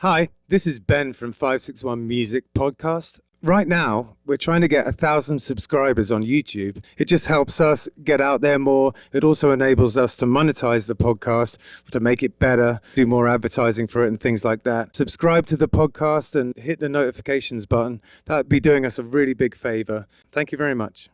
Hi, this is Ben from 561 Music Podcast. Right now, we're trying to get 1,000 subscribers on YouTube. It just helps us get out there more. It also enables us to monetize the podcast, to make it better, do more advertising for it and things like that. Subscribe to the podcast and hit the notifications button. That would be doing us a really big favor. Thank you very much.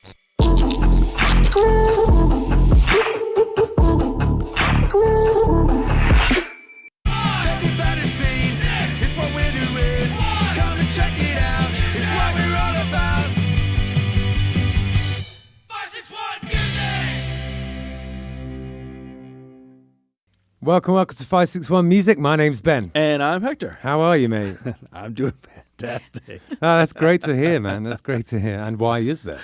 Welcome to 561 Music. My name's Ben. And I'm Hector. How are you, mate? I'm doing fantastic. Oh, that's great to hear, man. That's great to hear. And why is that?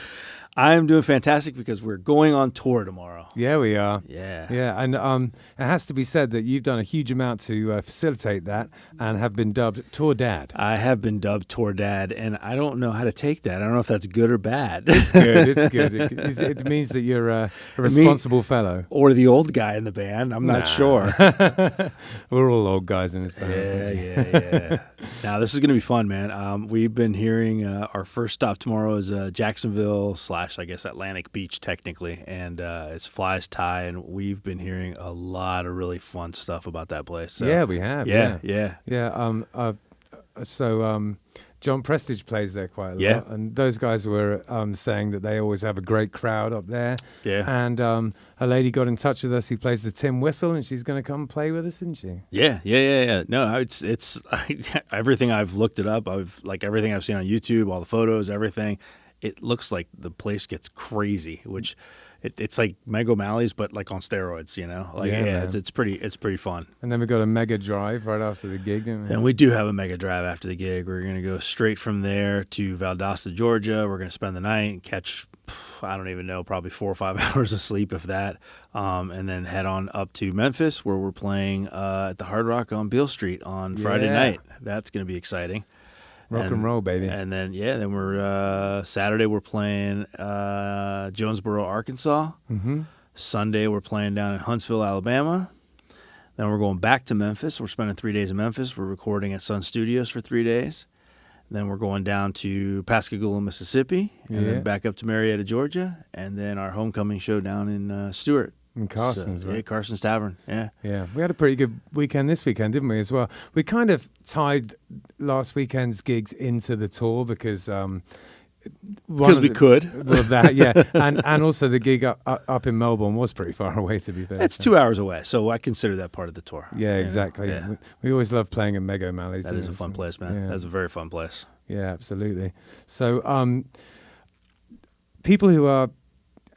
I'm doing fantastic because we're going on tour tomorrow. Yeah, we are. Yeah. Yeah, and it has to be said that you've done a huge amount to facilitate that and have been dubbed Tour Dad. I have been dubbed Tour Dad, and I don't know how to take that. I don't know if that's good or bad. It's good. It's good. It means that you're a responsible fellow. Or the old guy in the band. I'm not sure. We're all old guys in this band. Yeah. Now, this is going to be fun, man. We've been hearing our first stop tomorrow is Jacksonville / I guess Atlantic Beach technically, and it's Fly's Tie, and we've been hearing a lot of really fun stuff about that place. So. Yeah, we have. Yeah. So John Prestige plays there quite a Yeah. lot, and those guys were saying that they always have a great crowd up there. Yeah. And a lady got in touch with us who plays the tin whistle, and she's going to come play with us, isn't she? Yeah. No, it's everything I've looked it up. Everything I've seen on YouTube, all the photos, everything. It looks like the place gets crazy, which it's like Meg O'Malley's, but like on steroids, you know? It's pretty fun. And then we got a mega drive right after the gig. And we do have a mega drive after the gig. We're going to go straight from there to Valdosta, Georgia. We're going to spend the night and catch, I don't even know, probably 4 or 5 hours of sleep, if that. And then head on up to Memphis, where we're playing at the Hard Rock on Beale Street on Friday night. That's going to be exciting. Rock and roll, baby. And then, we're Saturday we're playing Jonesboro, Arkansas. Mm-hmm. Sunday we're playing down in Huntsville, Alabama. Then we're going back to Memphis. We're spending 3 days in Memphis. We're recording at Sun Studios for 3 days. Then we're going down to Pascagoula, Mississippi, and then back up to Marietta, Georgia, and then our homecoming show down in Stewart. In Carson's, right? Yeah, Carson's Tavern, yeah. Yeah, we had a pretty good weekend this weekend, didn't we, as well? We kind of tied last weekend's gigs into the tour because... Because we could. Well, that, yeah. And also the gig up in Melbourne was pretty far away, to be fair. It's 2 hours away, so I consider that part of the tour. Yeah, exactly. Yeah. We always love playing at Meg O'Malley's. That is a fun place, man. Yeah. That's a very fun place. Yeah, absolutely. So people who are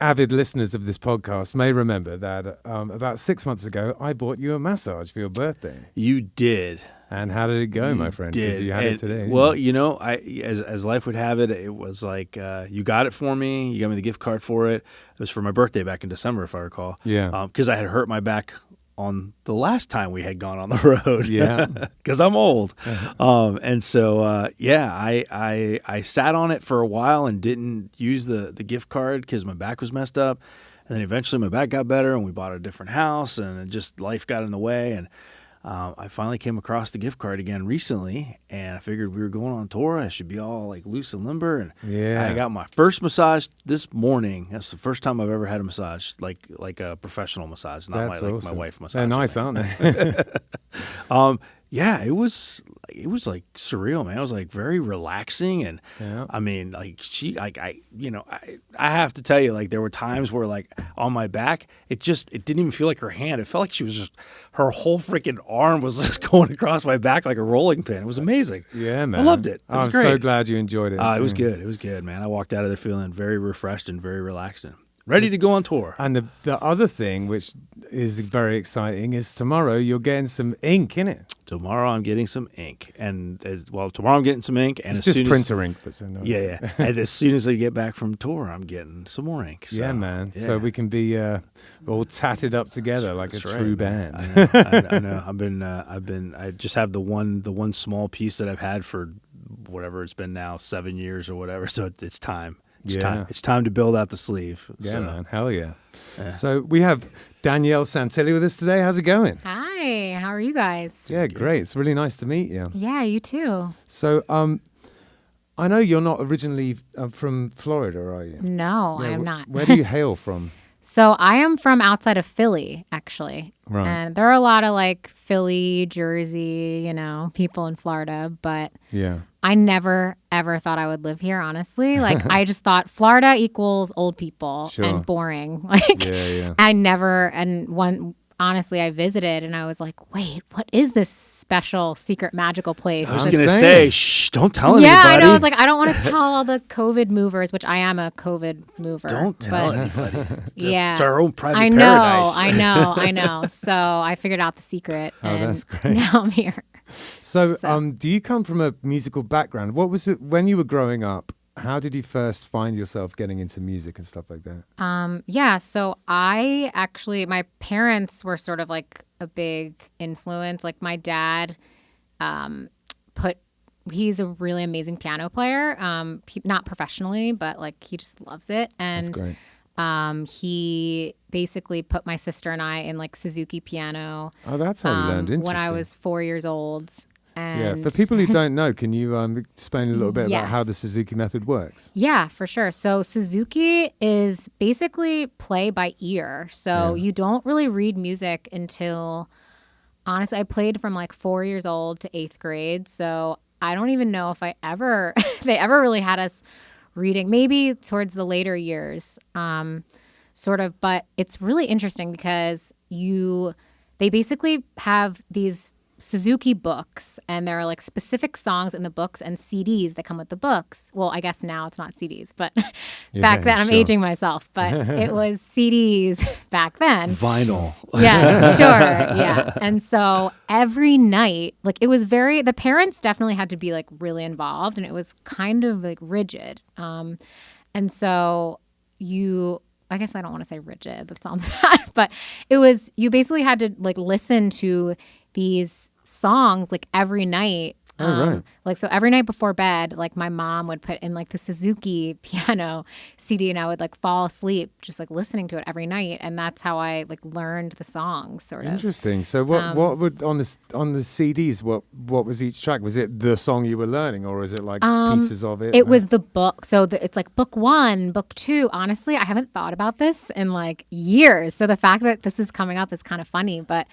avid listeners of this podcast may remember that about 6 months ago, I bought you a massage for your birthday. You did. And how did it go, my friend? Because you had it today. Well, as life would have it, it was like you got it for me. You got me the gift card for it. It was for my birthday back in December, if I recall. Yeah. Because I had hurt my back on the last time we had gone on the road. Yeah. Because I'm old. And so, I sat on it for a while and didn't use the gift card because my back was messed up. And then eventually my back got better and we bought a different house and just life got in the way. And I finally came across the gift card again recently, and I figured we were going on tour. I should be all like loose and limber. And I got my first massage this morning. That's the first time I've ever had a massage, like a professional massage, not awesome. my wife massage. They're nice, aren't they? Yeah, it was like surreal, man. It was like very relaxing, and I mean, like I have to tell you, like there were times where like on my back, it didn't even feel like her hand. It felt like she was just her whole freaking arm was just going across my back like a rolling pin. It was amazing. Yeah, man. I loved it. It was I'm great. so glad you enjoyed it. It was good. It was good, man. I walked out of there feeling very refreshed and very relaxed and ready to go on tour. And the other thing, which is very exciting, is tomorrow you're getting some ink, innit? Tomorrow I'm getting some ink, and tomorrow I'm getting some ink, and it's as just soon printer ink, but so no. Yeah. And as soon as I get back from tour, I'm getting some more ink. So, yeah, man. Yeah. So we can be all tatted up together like a true band. I know. I just have the one small piece that I've had for whatever it's been now, 7 years or whatever. So it's time. It's time. It's time to build out the sleeve. Yeah, So, man. Hell yeah. Yeah. So we have Danielle Santilli with us today. How's it going? Hi, how are you guys? Yeah, great. It's really nice to meet you. Yeah, you too. So, I know you're not originally from Florida, are you? No, Yeah, I am not. Where do you hail from? So I am from outside of Philly, actually. Right. And there are a lot of like Philly, Jersey, people in Florida, but Yeah. I never, ever thought I would live here, honestly. Like, I just thought Florida equals old people Sure. and boring. Like, Yeah. honestly, I visited and I was like, wait, what is this special, secret, magical place? I was I'm going to saying. say, shh, don't tell anybody. Yeah, I know. I was like, I don't want to tell all the COVID movers, which I am a COVID mover. Don't tell but anybody. Yeah. It's our own private I know, paradise. I know. So I figured out the secret. Oh, and that's great. Now I'm here. So, do you come from a musical background? What was it when you were growing up? How did you first find yourself getting into music and stuff like that? Yeah, so my parents were sort of like a big influence. Like my dad he's a really amazing piano player, not professionally, but like he just loves it. And That's great. he basically put my sister and I in like Suzuki piano. Oh, that's how you learned. Interesting. When I was 4 years old. And For people who don't know, can you explain a little bit about how the Suzuki method works? Yeah, for sure. So Suzuki is basically play by ear. So you don't really read music until, honestly, I played from like 4 years old to 8th grade. So I don't even know if they ever really had us reading, maybe towards the later years, sort of. But it's really interesting because they basically have these Suzuki books, and there are like specific songs in the books and CDs that come with the books. Well, I guess now it's not CDs, but back then, I'm aging myself, but it was CDs back then. Vinyl. Yes, sure. Yeah. And so every night, like the parents definitely had to be like really involved, and it was kind of like rigid. And so I guess I don't want to say rigid, that sounds bad, but you basically had to like listen to these songs like every night. Right. Like, so every night before bed, like my mom would put in like the Suzuki piano CD, and I would like fall asleep just like listening to it every night. And that's how I like learned the songs, sort of. Interesting. So what would on the CDs, what was each track? Was it the song you were learning, or is it like pieces of it? It was the book. So it's like book 1, book 2. Honestly, I haven't thought about this in like years. So the fact that this is coming up is kind of funny. But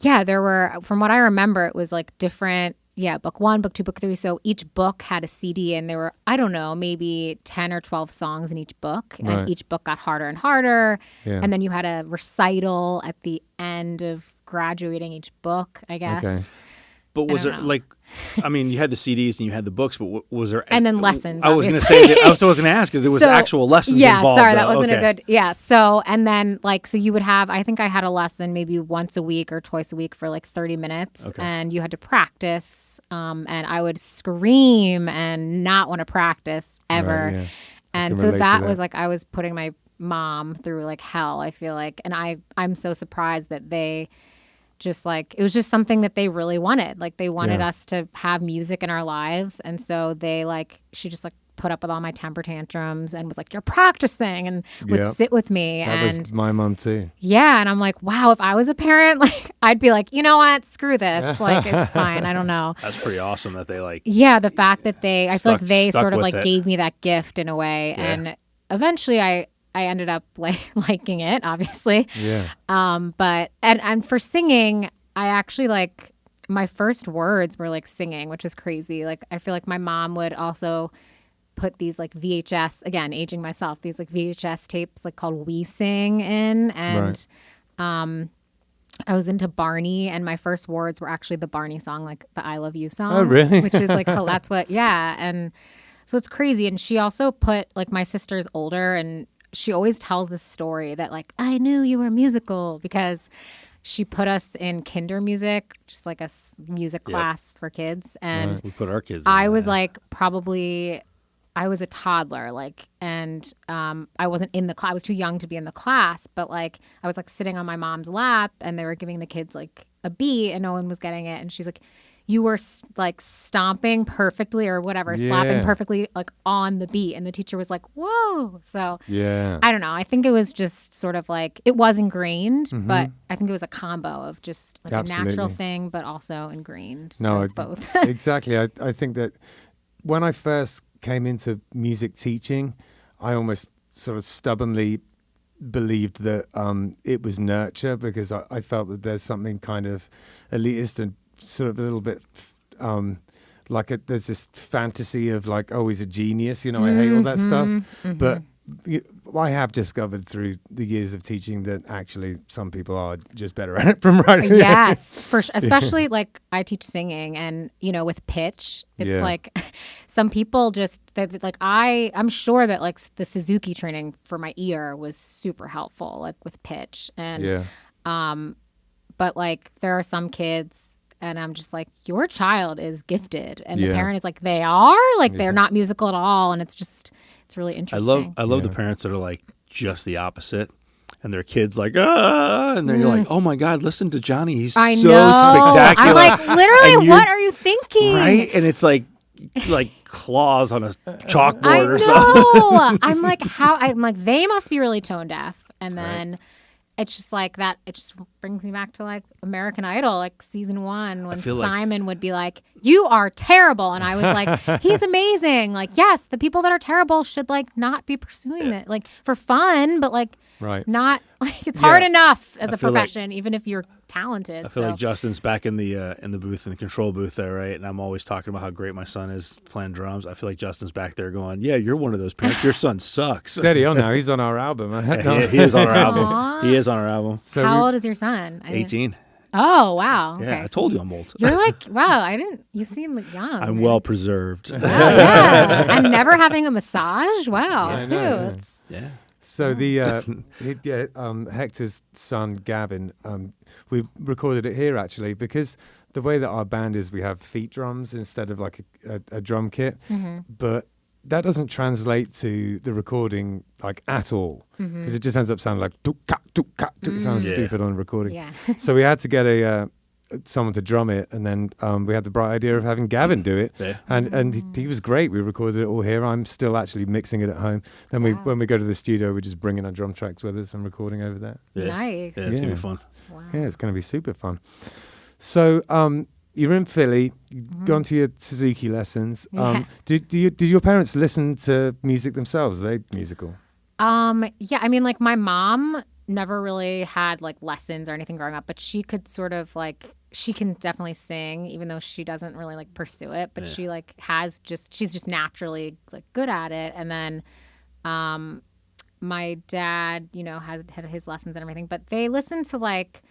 yeah, there were, from what I remember, it was like different. Yeah, book 1, book 2, book 3. So each book had a CD, and there were, I don't know, maybe 10 or 12 songs in each book. Right. And each book got harder and harder. Yeah. And then you had a recital at the end of graduating each book, I guess. Okay. But was I there don't know. like, I mean, you had the CDs and you had the books, but was there? And then lessons, I was going to obviously. say. I was going to ask because there was actual lessons involved. Yeah, sorry, that though. wasn't Okay. a good. Yeah, so and then like so you would have. I think I had a lesson maybe once a week or twice a week for like 30 minutes, Okay. and you had to practice. And I would scream and not want to practice ever. Right, yeah. And can so relate to that that. was like I was putting my mom through like hell, I feel like, and I'm so surprised that they just like it was just something that they really wanted. Like they wanted us to have music in our lives, and so she just like put up with all my temper tantrums and was like, "You're practicing," and would sit with me. That was my mom too. Yeah, and I'm like, wow, if I was a parent, like I'd be like, you know what, screw this, like it's fine. I don't know. That's pretty awesome that they like. Yeah, the fact that I feel like they stuck sort of with like it. gave me that gift in a way, Yeah. and eventually I ended up liking it, obviously. Yeah. But and for singing, I actually like my first words were like singing, which is crazy. Like I feel like my mom would also put these like VHS, again, aging myself, these like VHS tapes like called We Sing in, and I was into Barney, and my first words were actually the Barney song, like the I Love You song. Oh, really? Which is like, that's what, yeah. And so it's crazy. And she also put, like, my sister's older, and she always tells this story that like, I knew you were musical because she put us in kinder music, just like a music class for kids. And We put our kids. I in was that. like I was a toddler, like, and I wasn't in the class. I was too young to be in the class, but like I was like sitting on my mom's lap, and they were giving the kids like a B, and no one was getting it. And she's like, you were like stomping perfectly or whatever, slapping perfectly like on the beat. And the teacher was like, whoa. So I don't know. I think it was just sort of like, it was ingrained, but I think it was a combo of just like a natural thing, but also ingrained. No, so both. Exactly. I think that when I first came into music teaching, I almost sort of stubbornly believed that it was nurture, because I felt that there's something kind of elitist and sort of a little bit there's this fantasy of like, oh, he's a genius, I hate all that stuff. But I have discovered through the years of teaching that actually some people are just better at it from writing. Yes, for sure. Especially like I teach singing, and with pitch, it's like some people just like I'm sure that like the Suzuki training for my ear was super helpful, like with pitch, and but like there are some kids. And I'm just like, your child is gifted. And the parent is like, they are? Like, they're not musical at all. And it's really interesting. I love the parents that are like just the opposite. And their kids like, and then you're like, oh my God, listen to Johnny. He's so spectacular. I'm like, literally, what are you thinking? Right? And it's like claws on a chalkboard or something. I'm like, they must be really tone deaf. And then... It's just like that. It just brings me back to like American Idol, like season 1, when Simon would be like, "You are terrible," and I was like, "He's amazing." Like, yes, the people that are terrible should like not be pursuing it, like for fun, but like not like it's hard enough as a profession, even if you're talented. I feel like Justin's back in the booth, in the control booth there, right? And I'm always talking about how great my son is playing drums. I feel like Justin's back there going, "Yeah, you're one of those parents. Your son sucks." Steady on now. He's on our album. He is on our album. He is on our album. So how old is your son? 18. Oh, wow. Yeah, okay, I told you I'm old. You're like, wow, you seem young. I'm well preserved. Wow, yeah. And never having a massage? Wow, Yeah. So Hector's son, Gavin, we recorded it here actually, because the way that our band is, we have feet drums instead of like a drum kit, but that doesn't translate to the recording like at all, because it just ends up sounding like it sounds stupid on the recording. Yeah. So we had to get someone to drum it, and then we had the bright idea of having Gavin do it, and he was great. We recorded it all here. I'm still actually mixing it at home. Then when we go to the studio, we just bring in our drum tracks with us and recording over there. Nice. Yeah, it's gonna be fun. Wow. Yeah, it's gonna be super fun. So you're in Philly, you've gone to your Suzuki lessons. Did your parents listen to music themselves? Are they musical? Yeah, I mean, like my mom never really had like lessons or anything growing up, but she could sort of like, she can definitely sing, even though she doesn't really like pursue it, but she like she's just naturally like good at it. And then my dad, has had his lessons and everything, but they listen to like,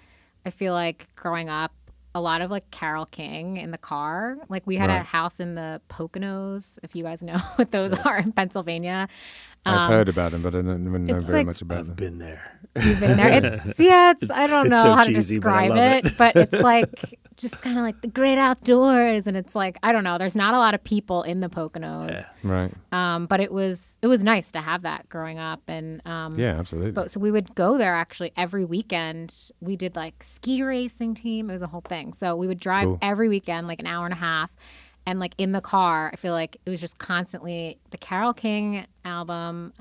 I feel like growing up, a lot of like Carole King in the car. Like we had a house in the Poconos, if you guys know what those are, in Pennsylvania. I've heard about them, but I don't know very much about them. I've been there. You've been there. It's I don't know how to describe it, but it's like just kind of like the great outdoors, and it's like, I don't know, there's not a lot of people in the Poconos. Right. But it was nice to have that growing up, and yeah, absolutely. But so we would go there actually every weekend. We did like ski racing team. It was a whole thing. So we would drive every weekend, like an hour and a half. And like in the car, I feel like it was just constantly the Carole King album,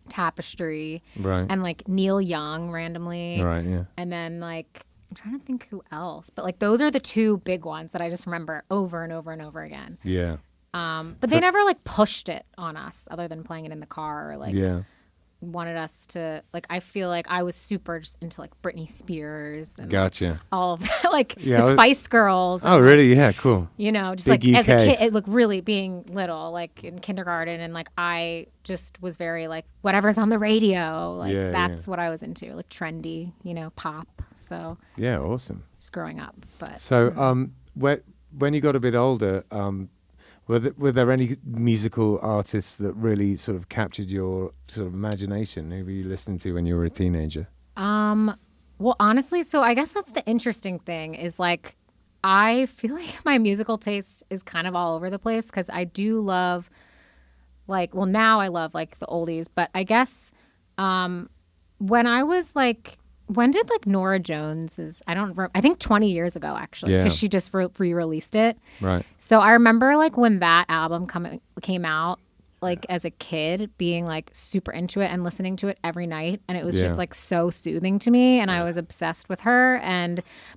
Tapestry, and like Neil Young randomly. Right, yeah. And then like, I'm trying to think who else, but like those are the two big ones that I just remember over and over and over again. Yeah. But they never like pushed it on us other than playing it in the car or like wanted us to, like, I feel like I was super just into like Britney Spears and gotcha. All of that, like the Spice Girls. Oh, really? Yeah, cool. Just Big like UK. as a kid, it looked really being little, like in kindergarten, and like I just was very like whatever's on the radio, like that's what I was into, like trendy, pop. So yeah, awesome. Just growing up, but so when you got a bit older, were there any musical artists that really sort of captured your sort of imagination? Who were you listening to when you were a teenager? Well, honestly, so I guess that's the interesting thing is like, I feel like my musical taste is kind of all over the place, because I do love like, well, now I love like the oldies, but I guess when I was like when did like Nora Jones's, I don't remember, I think 20 years ago actually, Yeah. because she just re-released it. Right. So I remember like when that album came out, like as a kid being like super into it and listening to it every night, and it was Yeah. just like so soothing to me, and I was obsessed with her.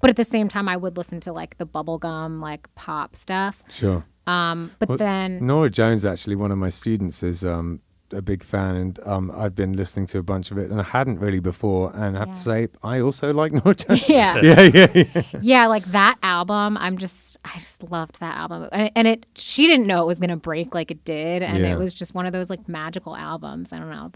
But at the same time I would listen to like the bubblegum like pop stuff. Sure. But Well, then Nora Jones, actually, one of my students, is a big fan, and I've been listening to a bunch of it, and I hadn't really before. And I have to say, I also like Nora Jones. yeah. yeah. Yeah, like that album, I just loved that album. And she didn't know it was going to break like it did. And Yeah. it was just one of those like magical albums. I don't know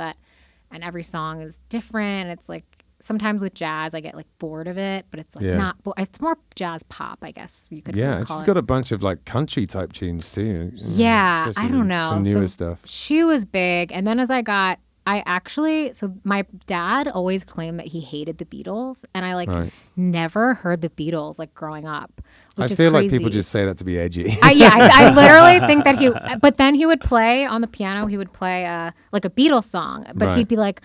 and every song is different. It's like sometimes with jazz, I get like bored of it, but it's like Yeah. it's more jazz pop, I guess you could Yeah, call and she's it. got a bunch of like country type tunes too. you know, Yeah, I especially don't know. Some newer So stuff. She was big. And then as so my dad always claimed that he hated the Beatles, and I like Right. never heard the Beatles like growing up, which I is feel crazy. like people just say that to be edgy. I literally think that but then he would play on the piano, he would play like a Beatles song, but Right. he'd be like,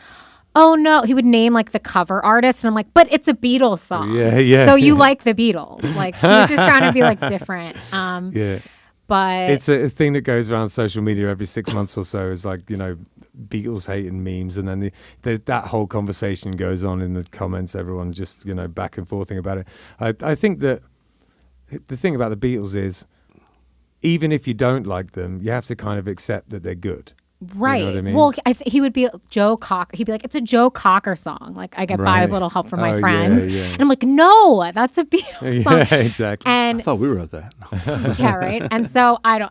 oh no, he would name like the cover artist, and I'm like, but it's a Beatles song. Yeah. So you like the Beatles. Like he was just trying to be like different. Yeah. But It's a thing that goes around social media every 6 months or so. Is like, Beatles hating memes, and then that whole conversation goes on in the comments. Everyone just back and forthing about it. I think that the thing about the Beatles is, even if you don't like them, you have to kind of accept that they're good. right. You know what I mean? Well, he would be Joe Cocker. He'd be like, it's a Joe Cocker song. Like I get by Right. with a little help from my Oh, friends. yeah. And I'm like, no, that's a Beatles song. Yeah, exactly. And I thought we wrote that. yeah, right. And so I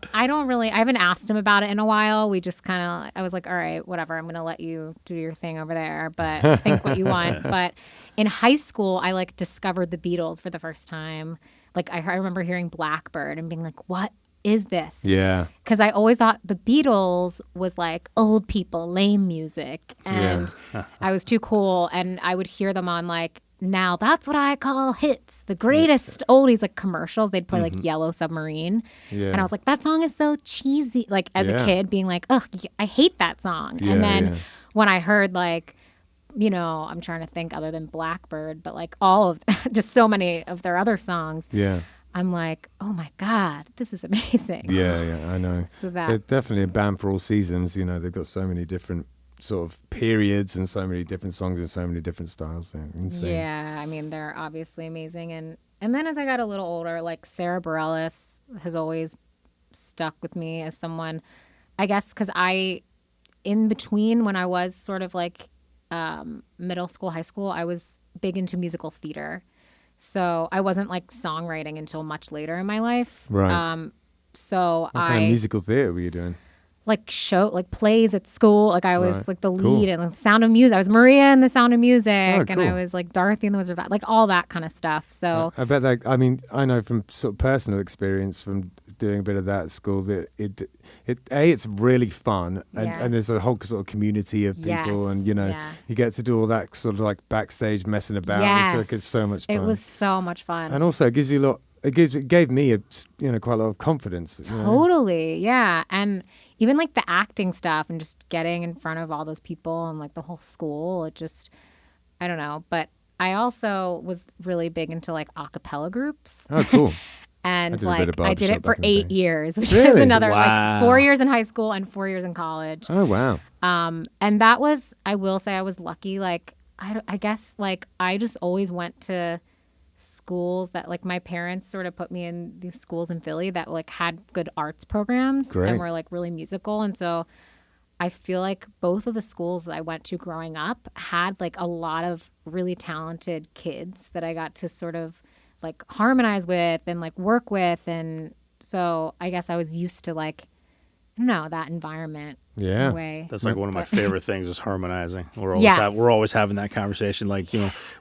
haven't asked him about it in a while. We just kind of, I was like, all right, whatever. I'm going to let you do your thing over there, but think what you want. But in high school, I like discovered the Beatles for the first time. Like I remember hearing Blackbird and being like, what is this? Yeah. Because I always thought the Beatles was like old people, lame music. And I was too cool. And I would hear them on like, now that's what I call hits, the greatest oldies, like commercials. They'd play like Yellow Submarine. Yeah. And I was like, that song is so cheesy. Like as a kid being like, ugh, I hate that song. Yeah, and then yeah. when I heard like, I'm trying to think other than Blackbird, but like all of just so many of their other songs. Yeah. I'm like, oh my God, this is amazing. Yeah, I know. So They're definitely a band for all seasons. They've got so many different sort of periods and so many different songs and so many different styles. They're insane. Yeah, I mean, they're obviously amazing. And then as I got a little older, like Sarah Bareilles has always stuck with me as someone, I guess, because in between when I was sort of like middle school, high school, I was big into musical theater. So I wasn't like songwriting until much later in my life. Right. So What kind of musical theater were you doing? like plays at school. Like I was Right. like the Cool. lead in the Sound of Music. I was Maria in the Sound of Music, and I cool. was like Dorothy in the Wizard of Oz, like all that kind of stuff. So I bet that. I mean, I know from sort of personal experience from doing a bit of that at school that it's really fun, and, Yeah. and there's a whole sort of community of people, and you get to do all that sort of like backstage messing about. yes, It's like it's so much fun. It was so much fun. and also it gives you a lot. It gave me quite a lot of confidence. Totally, yeah. And even like the acting stuff and just getting in front of all those people and like the whole school, it just, I don't know. But I also was really big into like a cappella groups. Oh, cool. And I did a bit of I did barbershop it for back in the 8 day. years, which is Really? another Wow. like 4 years in high school and 4 years in college. Oh, wow. And that was, I will say I was lucky. Like, I guess like I just always went to schools that like my parents sort of put me in these schools in Philly that like had good arts programs Great. and were like really musical. And so I feel like both of the schools that I went to growing up had like a lot of really talented kids that I got to sort of like harmonize with and like work with. And so I guess I was used to like, I don't know, that environment. Yeah. In a way. That's like one of my favorite things is harmonizing. We're Yes. always having that conversation. Like,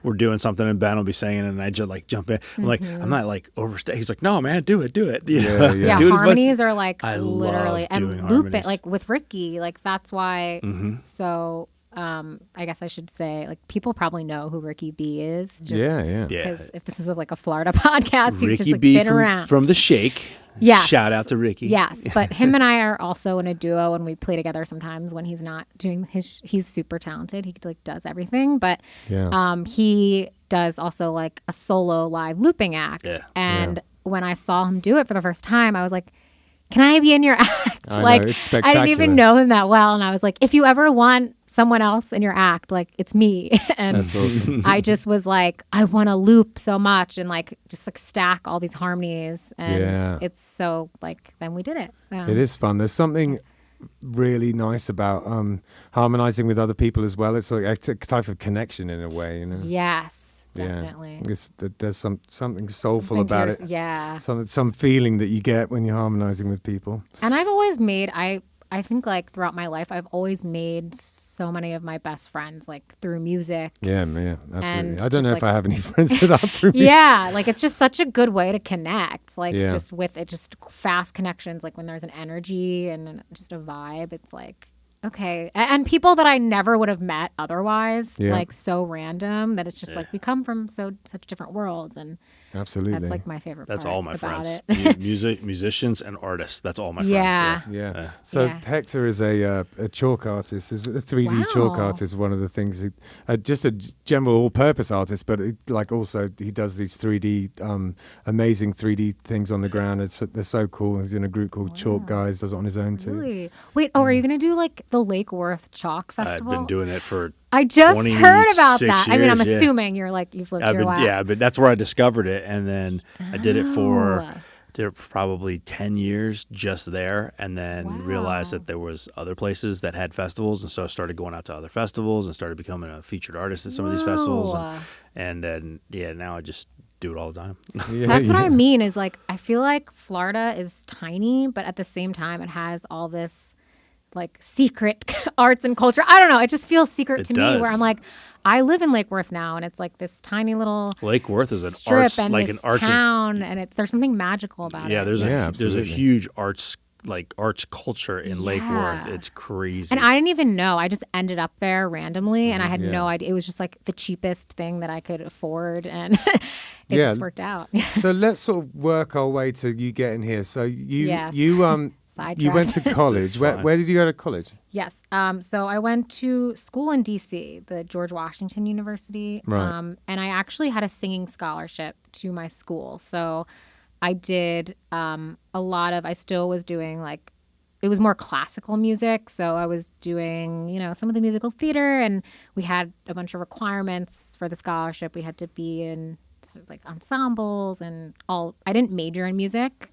we're doing something and Ben will be singing and I just like jump in. I'm like, I'm not like overstay. He's like, no, man, do it. Yeah, Yeah, Do it as much- harmonies are like I literally love doing and loop it harmonies. like with Ricky, like that's why. Mm-hmm. So I guess I should say like people probably know who Ricky B is. Just Yeah. Yeah. Because if this is like a Florida podcast, he's Ricky just like B been around. from The Shake. Yes. Shout out to Ricky. Yes, but him and I are also in a duo, and we play together sometimes when he's not doing he's super talented. He like does everything, but he does also like a solo live looping act. Yeah. And when I saw him do it for the first time, I was like, can I be in your act? I know, it's spectacular. I didn't even know him that well. And I was like, if you ever want someone else in your act, like it's me. And That's awesome. I just was like, I want to loop so much and like just like stack all these harmonies. And it's so like, then we did it. It is fun. There's something really nice about harmonizing with other people as well. It's like a type of connection in a way, you know? Yes. Definitely. There's something soulful about it. Yeah. Some feeling that you get when you're harmonizing with people. And I've always made, I think like throughout my life, I've always made so many of my best friends like through music. Yeah, absolutely. And I don't know just, if I have any friends that are through music. Yeah, like it's just such a good way to connect. Like just with it, just fast connections. Like when there's an energy and just a vibe, it's like, okay. And people that I never would have met otherwise, like so random that it's just like we come from such different worlds. And absolutely, that's like my favorite That's part all my about friends. it. musicians and artists. That's all my friends. Yeah. So Hector is a chalk artist. Is a 3D chalk artist. One of the things, just a general all-purpose artist, but like also he does these 3D, amazing 3D things on the ground. They're so cool. He's in a group called Chalk Guys. Does it on his own too. Really? Wait. Oh, are you gonna do like the Lake Worth Chalk Festival? I've been doing it for. I just heard about that. Years, I mean, I'm assuming you've lived here a while. Yeah, but that's where I discovered it, and then I did it for probably 10 years just there, and then realized that there was other places that had festivals, and so I started going out to other festivals and started becoming a featured artist at some of these festivals, and then now I just do it all the time. That's what I mean is like I feel like Florida is tiny, but at the same time it has all this like secret arts and culture. I don't know. It just feels secret to me where I'm like, I live in Lake Worth now, and it's like this tiny little Lake Worth is an strip arts and like this an arts town, and there's something magical about it. There's a huge arts culture in Lake Worth. It's crazy. And I didn't even know. I just ended up there randomly, and I had no idea. It was just like the cheapest thing that I could afford, and it just worked out. So let's sort of work our way to you getting here. So you went to college. Where did you go to college? Yes. So I went to school in D.C., the George Washington University. Right. And I actually had a singing scholarship to my school. So I did I still was doing like, it was more classical music. So I was doing, some of the musical theater, and we had a bunch of requirements for the scholarship. We had to be in sort of like ensembles and all. I didn't major in music,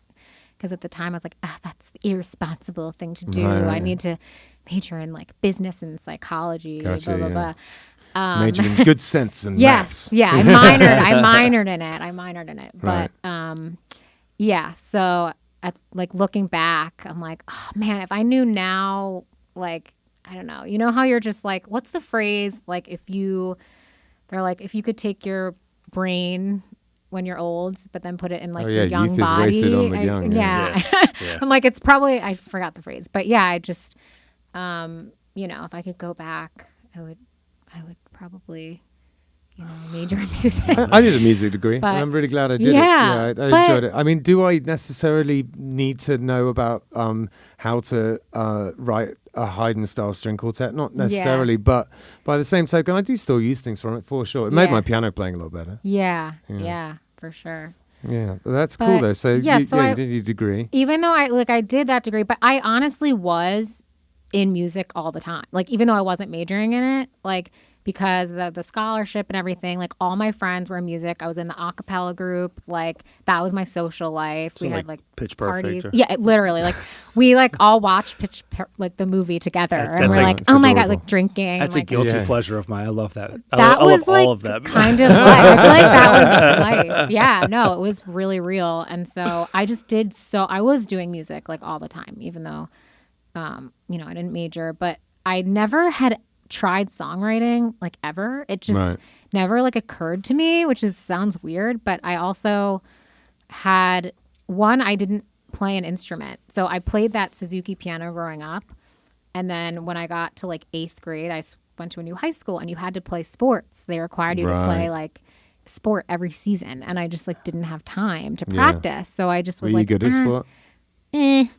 because at the time I was like, that's the irresponsible thing to do. Right. I need to major in like business and psychology, gotcha, blah, blah, blah. Major in good sense and maths. Yeah, I minored in it. But so like looking back, I'm like, oh man, if I knew now, like, I don't know. You know how you're just like, what's the phrase? Like if you could take your brain when you're old, but then put it in like your young youth body. Is wasted on the young. Yeah. I'm like, it's probably, I forgot the phrase, but I just, if I could go back, I would probably, major in music. I did a music degree, and I'm really glad I did it. Yeah, I enjoyed it. I mean, do I necessarily need to know about how to write a Haydn-style string quartet? Not necessarily, but by the same token, I do still use things from it for sure. It made my piano playing a lot better. Yeah, for sure. Yeah, but that's cool though. So you did your degree. Even though I did that degree, but I honestly was in music all the time. Like even though I wasn't majoring in it, like because the scholarship and everything, like all my friends were in music. I was in the a cappella group. Like that was my social life. So we had like Pitch parties. Perfect. Yeah, literally. Like we like all watched like the movie together, and we're like, oh my god, like drinking. That's like, a guilty pleasure of mine. I love that. That I was love like all of that. kind of life. I feel like that was life. Yeah, no, it was really real. And so I just I was doing music like all the time, even though, I didn't major, but I never had tried songwriting like ever. It just never like occurred to me, which sounds weird, but I also had I didn't play an instrument. So I played that Suzuki piano growing up. And then when I got to like 8th grade, I went to a new high school, and you had to play sports. They required you to play like sport every season, and I just like didn't have time to practice. So I just was Were like, you good at sport? I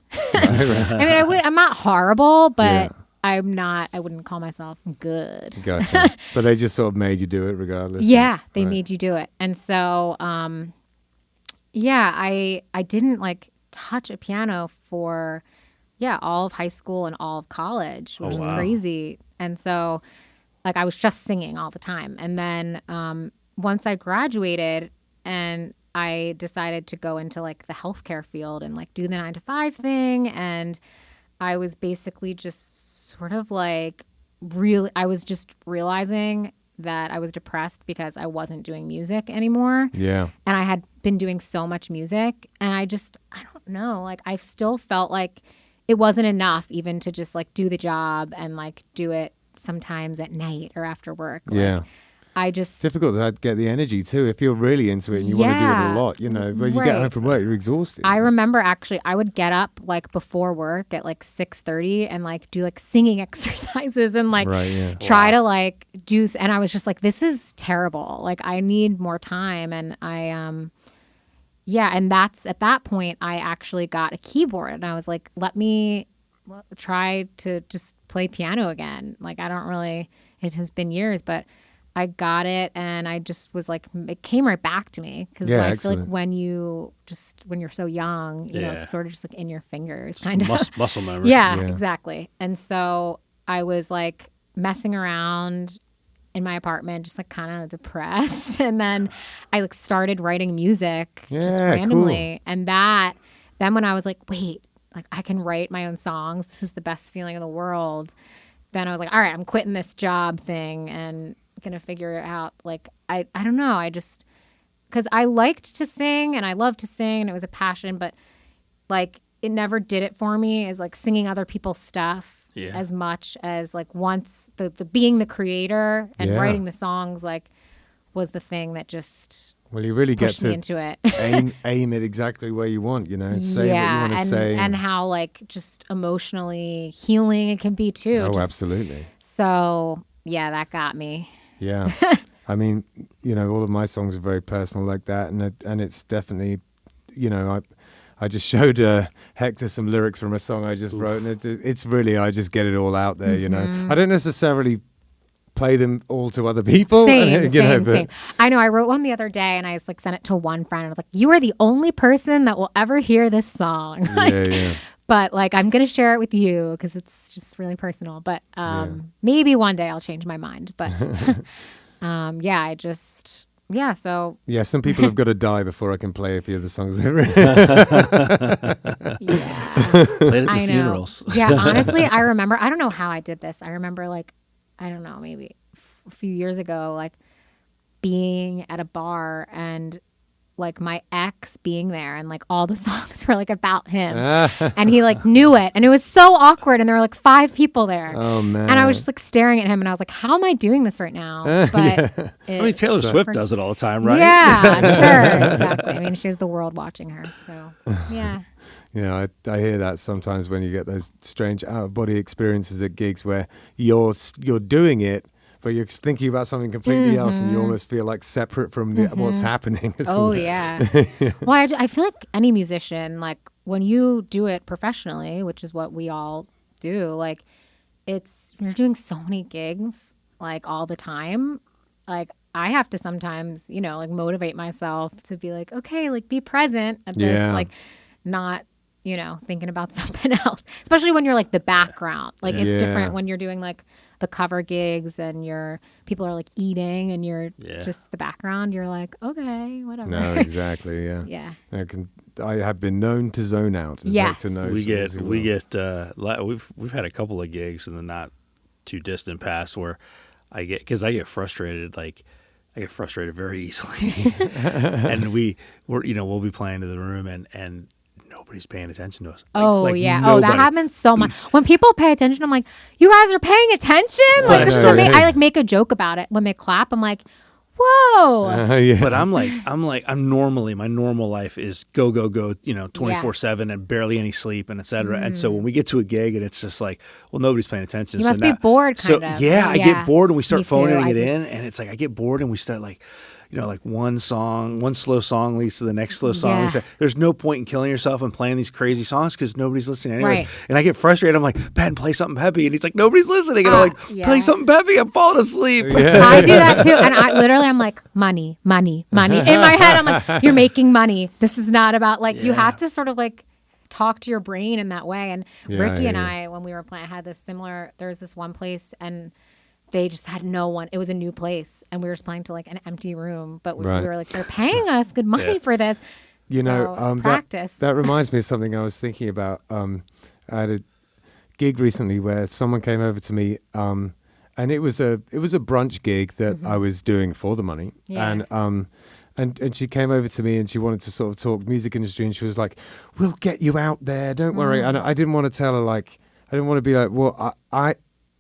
mean, I'm not horrible, but I wouldn't call myself good. Gotcha. But they just sort of made you do it regardless. Yeah, they made you do it. And so, I didn't like touch a piano for, all of high school and all of college, which is crazy. And so, like, I was just singing all the time. And then once I graduated and I decided to go into like the healthcare field and like do the 9-to-5 thing, and I was basically just sort of like I was just realizing that I was depressed because I wasn't doing music anymore. Yeah. And I had been doing so much music, and I don't know, like I still felt like it wasn't enough even to just like do the job and like do it sometimes at night or after work. Like, it's difficult to get the energy too if you're really into it and you want to do it a lot, you know. When you get home from work, you're exhausted. I remember actually I would get up like before work at like 6:30 and like do like singing exercises and like try to like do, and I was just like, this is terrible. Like I need more time. And and that's at that point I actually got a keyboard, and I was like, let me try to just play piano again. Like it has been years, but I got it, and I just was like, it came right back to me, because I feel like when you're so young, you know, it's sort of just like in your fingers, kind of muscle memory. Yeah, exactly. And so I was like messing around in my apartment, just like kind of depressed, and then I like started writing music just randomly, and then when I was like, wait, like I can write my own songs. This is the best feeling in the world. Then I was like, all right, I'm quitting this job thing and gonna figure it out. Like I don't know, I just, because I liked to sing and I loved to sing and it was a passion, but like it never did it for me as like singing other people's stuff as much as like once the being the creator and writing the songs like was the thing that just you really get pushed me into it. aim it exactly where you want, you know, say what you want to say, and how like just emotionally healing it can be too. Absolutely. So that got me. Yeah. I mean, you know, all of my songs are very personal like that. And it's definitely, you know, I just showed Hector some lyrics from a song I just wrote. And it's really, I just get it all out there, you know. I don't necessarily play them all to other people. Same. I know. I wrote one the other day and I just like sent it to one friend. I was like, you are the only person that will ever hear this song. But like, I'm going to share it with you because it's just really personal. But maybe one day I'll change my mind. But so. Yeah, some people have got to die before I can play a few of the songs they've written. Played at the funerals. Yeah, honestly, I remember, I don't know how I did this. I remember like, I don't know, maybe a few years ago, like being at a bar and like my ex being there and like all the songs were like about him and he like knew it, and it was so awkward, and there were like 5 people there. Oh man. And I was just like staring at him and I was like, how am I doing this right now? But I mean, Taylor Swift does it all the time, right? Yeah, sure, exactly. I mean, she has the world watching her, so yeah. Yeah, I hear that sometimes when you get those strange out of body experiences at gigs where you're doing it, but you're thinking about something completely else, and you almost feel like separate from what's happening. Yeah. Well, I feel like any musician, like when you do it professionally, which is what we all do, like you're doing so many gigs like all the time. Like I have to sometimes, you know, like motivate myself to be like, okay, like be present at this, like not, you know, thinking about something else, especially when you're like the background. Like it's different when you're doing like the cover gigs and people are like eating and you're just the background. You're like, okay, whatever. No, exactly. Yeah. Yeah. I have been known to zone out. Yes. We've had a couple of gigs in the not too distant past where I get frustrated. Like I get frustrated very easily, and we'll be playing to the room and nobody's paying attention to us. Nobody. That happens so much. When people pay attention, I'm like, you guys are paying attention? Like this is amazing. I like make a joke about it. When they clap, I'm like, whoa. But I'm normally, my normal life is go, you know, 24/7 and barely any sleep and et cetera. And so when we get to a gig and it's just like, well, nobody's paying attention. You must be bored kind of. Yeah, I get bored and we start phoning it in, and it's like I get bored and we start like, like one slow song leads to the next slow song. There's no point in killing yourself and playing these crazy songs because nobody's listening anyways. Right. And I get frustrated. I'm like, Ben, play something peppy. And he's like, nobody's listening. And I'm like, play something peppy. I'm falling asleep. Yeah. I do that too. And I'm like, money, money, money. In my head, I'm like, you're making money. This is not about you have to sort of like talk to your brain in that way. And Ricky and I, when we were playing, had this similar, there was this one place and they just had no one. It was a new place, and we were just playing to like an empty room. But we were like, they're paying us good money for this. You know, it's practice. That reminds me of something I was thinking about. I had a gig recently where someone came over to me, and it was a brunch gig that I was doing for the money, and she came over to me and she wanted to sort of talk music industry, and she was like, "We'll get you out there, don't worry." And I didn't want to tell her I didn't want to be like, "Well,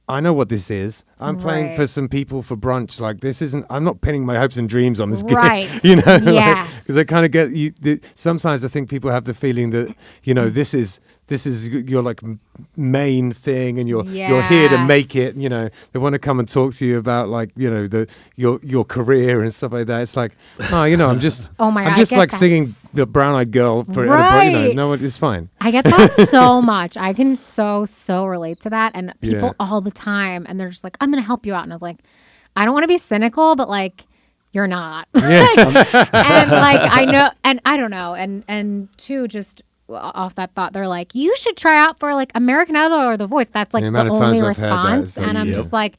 I know what this is. I'm playing for some people for brunch. Like, this isn't, I'm not pinning my hopes and dreams on this gig." Right. Yes. Because I kind of get sometimes I think people have the feeling that, this is your like main thing, and you're here to make it. They want to come and talk to you about like, your career and stuff like that. It's like, I'm just, I'm just like singing the Brown Eyed Girl for no, it's fine. I get that so much. I can so relate to that, and people all the time, and they're just like, "I'm gonna help you out," and I was like, I don't want to be cynical, but like, you're not. And like, I know, and I don't know, and two, just off that thought, they're like, you should try out for like American Idol or The Voice. That's like the only response, and I'm just like,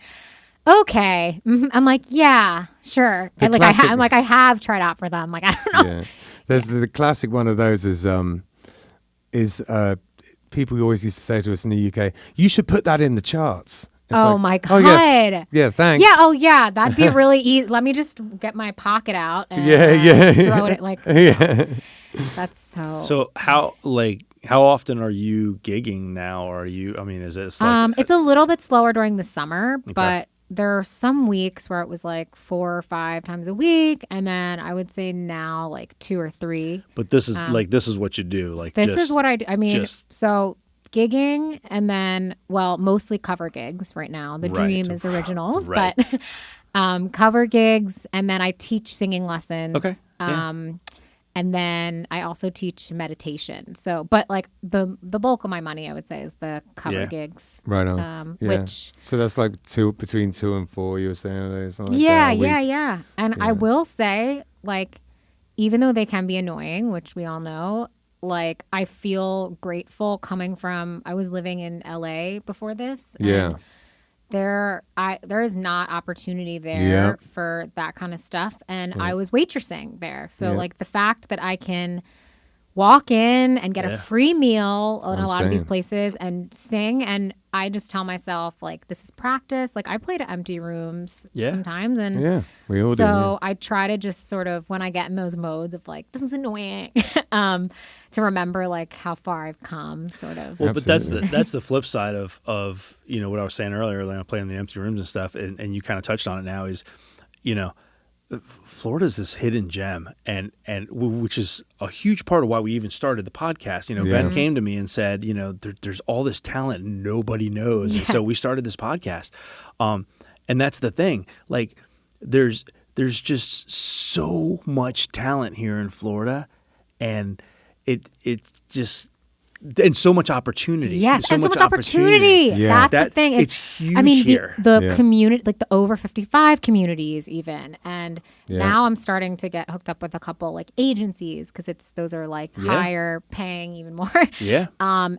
okay. I'm like, yeah, sure. And like I have tried out for them. Like, I don't know. Yeah. There's the classic one of those is people always used to say to us in the UK, "You should put that in the charts." It's my God. Oh, yeah, thanks. Yeah, yeah. That'd be really easy. Let me just get my pocket out and throw it like, that's so. So how often are you gigging now? Or is it like... it's a little bit slower during the summer, but there are some weeks where it was like 4 or 5 times a week, and then I would say now like 2 or 3. But this is this is what you do. Like, this is what I do. I mean, so gigging, and then mostly cover gigs right now. The dream is originals, but cover gigs, and then I teach singing lessons. Okay. And then I also teach meditation. So, but like the bulk of my money, I would say, is the cover gigs. Right on. Which, so that's like between 2 and 4. You were saying something like yeah. And I will say, like, even though they can be annoying, which we all know, like, I feel grateful coming from. I was living in LA before this. And there is not opportunity there for that kind of stuff, and I was waitressing there, so like the fact that I can walk in and get a free meal in a lot of these places and sing, and I just tell myself, like, this is practice. Like, I play to empty rooms sometimes, and we all do. So I try to just sort of, when I get in those modes of like, this is annoying, to remember like how far I've come, sort of. Well, but that's the flip side of what I was saying earlier, like playing the empty rooms and stuff, and you kind of touched on it now, is Florida's this hidden gem, and which is a huge part of why we even started the podcast. Ben came to me and said, there's all this talent nobody knows, and so we started this podcast. And that's the thing, like there's just so much talent here in Florida, and it's just. And so much opportunity. Yes, so much opportunity. Yeah. That's the thing. It's huge here. The community, like the over 55 communities even. And now I'm starting to get hooked up with a couple like agencies, because those are like higher paying even more.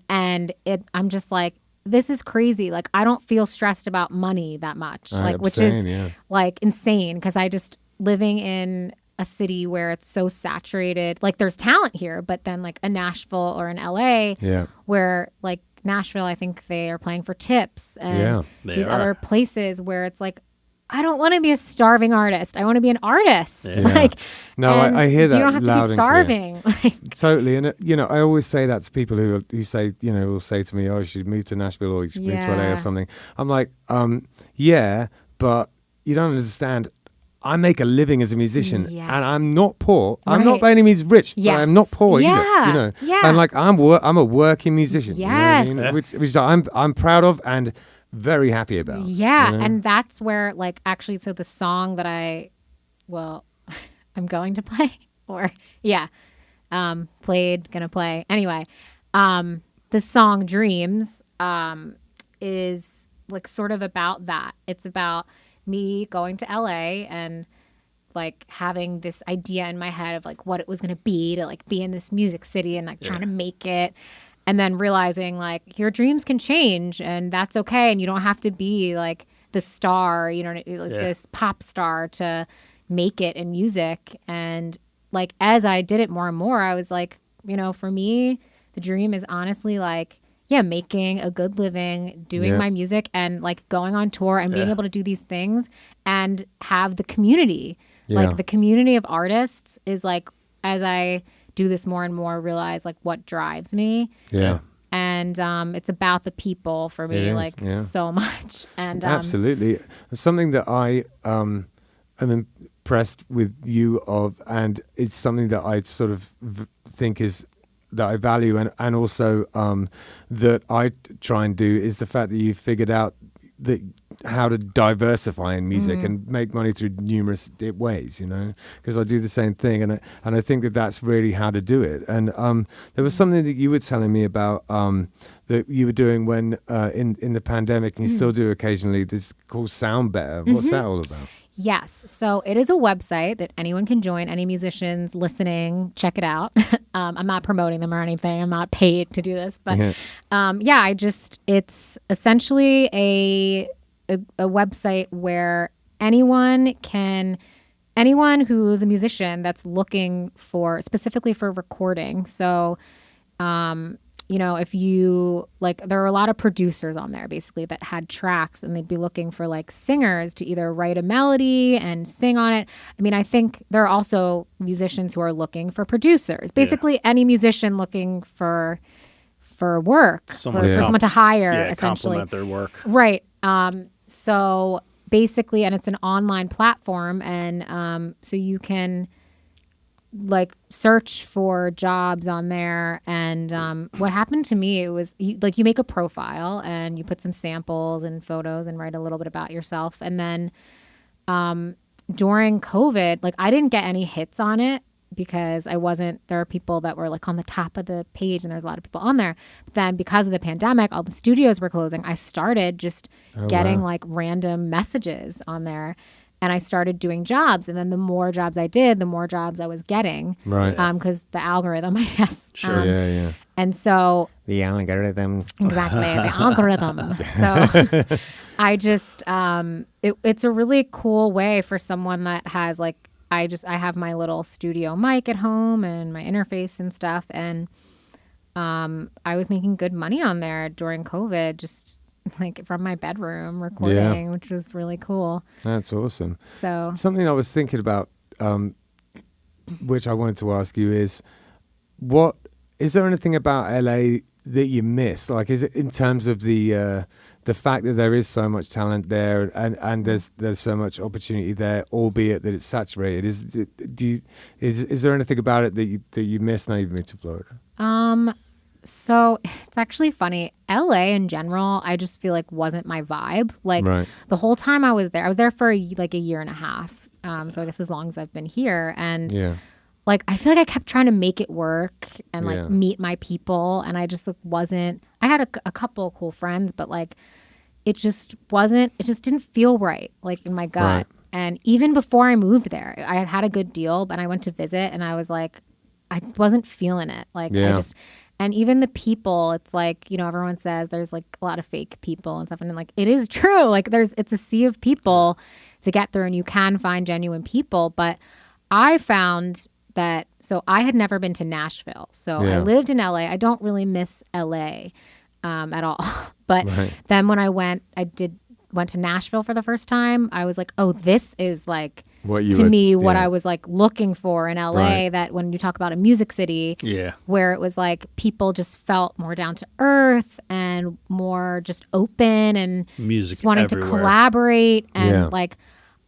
And I'm just like, this is crazy. Like, I don't feel stressed about money that much. Which is like insane, because I just living in a city where it's so saturated, like there's talent here, but then like a Nashville or an LA, where like Nashville, I think they are playing for tips, and these other places where it's like, I don't want to be a starving artist. I want to be an artist. Like, no, I hear that. You don't have to be starving. Totally. And I always say that to people who say, will say to me, "Oh, you should move to Nashville, or you should move to LA or something." I'm like, but you don't understand. I make a living as a musician, and I'm not poor. I'm not by any means rich, but I'm not poor either. And like I'm a working musician. Yes. You know what I mean? Which I'm proud of and very happy about. Yeah, and that's where like actually, so the song that I'm going to play, or yeah, played, gonna play. Anyway, the song Dreams is like sort of about that. It's about me going to LA and like having this idea in my head of like what it was going to be to like be in this music city and like trying to make it, and then realizing like your dreams can change and that's okay, and you don't have to be like the star, you know, like this pop star to make it in music. And like as I did it more and more, I was like, you know, for me the dream is honestly like making a good living, doing my music, and like going on tour and being able to do these things and have the community. Like the community of artists is like, as I do this more and more, realize like what drives me. Yeah. And it's about the people for me, like so much. And absolutely. Something that I am impressed with you of, and it's something that I sort of think is that I value, and also that I try and do, is the fact that you figured out that how to diversify in music and make money through numerous ways, you know, because I do the same thing, and I think that that's really how to do it. And there was something that you were telling me about that you were doing when in the pandemic, and you still do occasionally, this called Sound Better. What's that all about? Yes. So it is a website that anyone can join. Any musicians listening, check it out. I'm not promoting them or anything. I'm not paid to do this. But it's essentially a website where anyone who's a musician that's looking specifically for recording. So, you know, if you like, there are a lot of producers on there basically that had tracks, and they'd be looking for like singers to either write a melody and sing on it. I mean, I think there are also musicians who are looking for producers. Basically, any musician looking for work, for someone to hire, essentially. Complement their work. Right. So basically, and it's an online platform, and so you can like search for jobs on there. And what happened to me, it was you make a profile and you put some samples and photos and write a little bit about yourself. And then during COVID, like I didn't get any hits on it because there are people that were like on the top of the page, and there's a lot of people on there. But then because of the pandemic, all the studios were closing. I started just getting like random messages on there. And I started doing jobs, and then the more jobs I did, the more jobs I was getting. Right. Because the algorithm, I guess. Sure. And so the algorithm. Exactly, the algorithm. So I just, it's a really cool way for someone that has like, I have my little studio mic at home and my interface and stuff, and I was making good money on there during COVID, just like from my bedroom recording, which was really cool. That's awesome. So something I was thinking about, which I wanted to ask you is is there anything about LA that you miss? Like, is it in terms of the fact that there is so much talent there and there's so much opportunity there, albeit that it's saturated? Is there anything about it that you miss now you've moved to Florida? So it's actually funny. LA in general, I just feel like wasn't my vibe. Like the whole time I was there for like a year and a half. So I guess as long as I've been here, and like I feel like I kept trying to make it work and like meet my people, and I just wasn't. I had a couple of cool friends, but like it just didn't feel right, like in my gut. Right. And even before I moved there, I had a good deal, but I went to visit, and I was like, I wasn't feeling it. Like and even the people, it's like, you know, everyone says there's like a lot of fake people and stuff. And like, it is true. Like it's a sea of people to get through, and you can find genuine people. But I found that, so I had never been to Nashville. So I lived in LA. I don't really miss LA at all. But then when I went to Nashville for the first time, I was like, oh, this is like, what I was like looking for in LA, that when you talk about a music city, where it was like people just felt more down to earth and more just open and music just wanting everywhere to collaborate, and like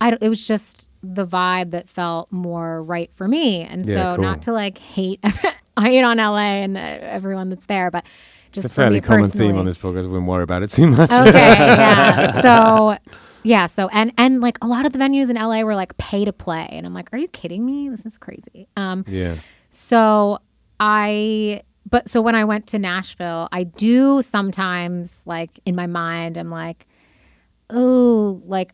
it was just the vibe that felt more right for me. And so not to like hate on LA and everyone that's there, but just it's a fairly common theme on this podcast. I wouldn't worry about it too much. Okay, yeah. So Yeah. So and like a lot of the venues in LA were like pay to play, and I'm like, are you kidding me? This is crazy. Yeah. So so when I went to Nashville, I do sometimes like in my mind, I'm like, oh, like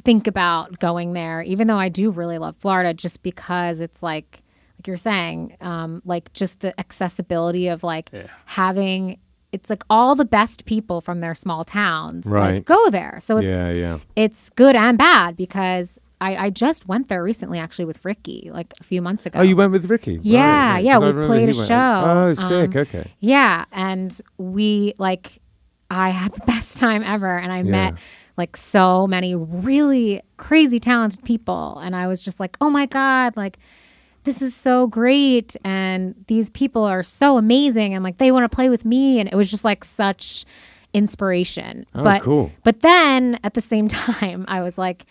think about going there, even though I do really love Florida, just because it's like you're saying, like just the accessibility of like having, it's like all the best people from their small towns like go there. So it's good and bad, because I just went there recently, actually, with Ricky, like a few months ago. Oh, you went with Ricky? Yeah, right. yeah. We played a show. Oh, sick. Okay. Yeah, and I had the best time ever, and I met like so many really crazy talented people, and I was just like, oh my God, like this is so great, and these people are so amazing, and like they want to play with me, and it was just like such inspiration. Oh, cool. But then at the same time, I was like,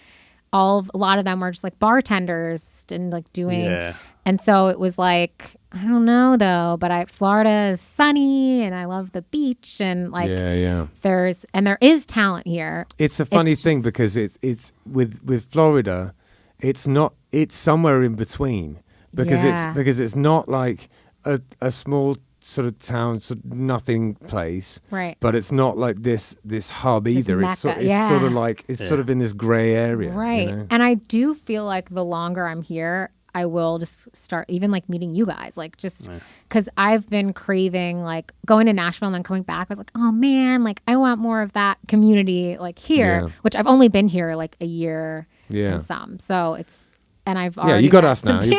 a lot of them were just like bartenders and like doing, and so it was like, I don't know though, but Florida is sunny and I love the beach, and like there is talent here. It's a funny thing because it's with Florida, it's somewhere in between, because it's not like a small sort of town, sort of nothing place, right? But it's not like this hub either. It's sort of like sort of in this gray area, right? You know? And I do feel like the longer I'm here, I will just start even like meeting you guys, like just because I've been craving like going to Nashville and then coming back. I was like, oh man, like I want more of that community like here, which I've only been here like a year and some. So it's. And I've already you got us now. It's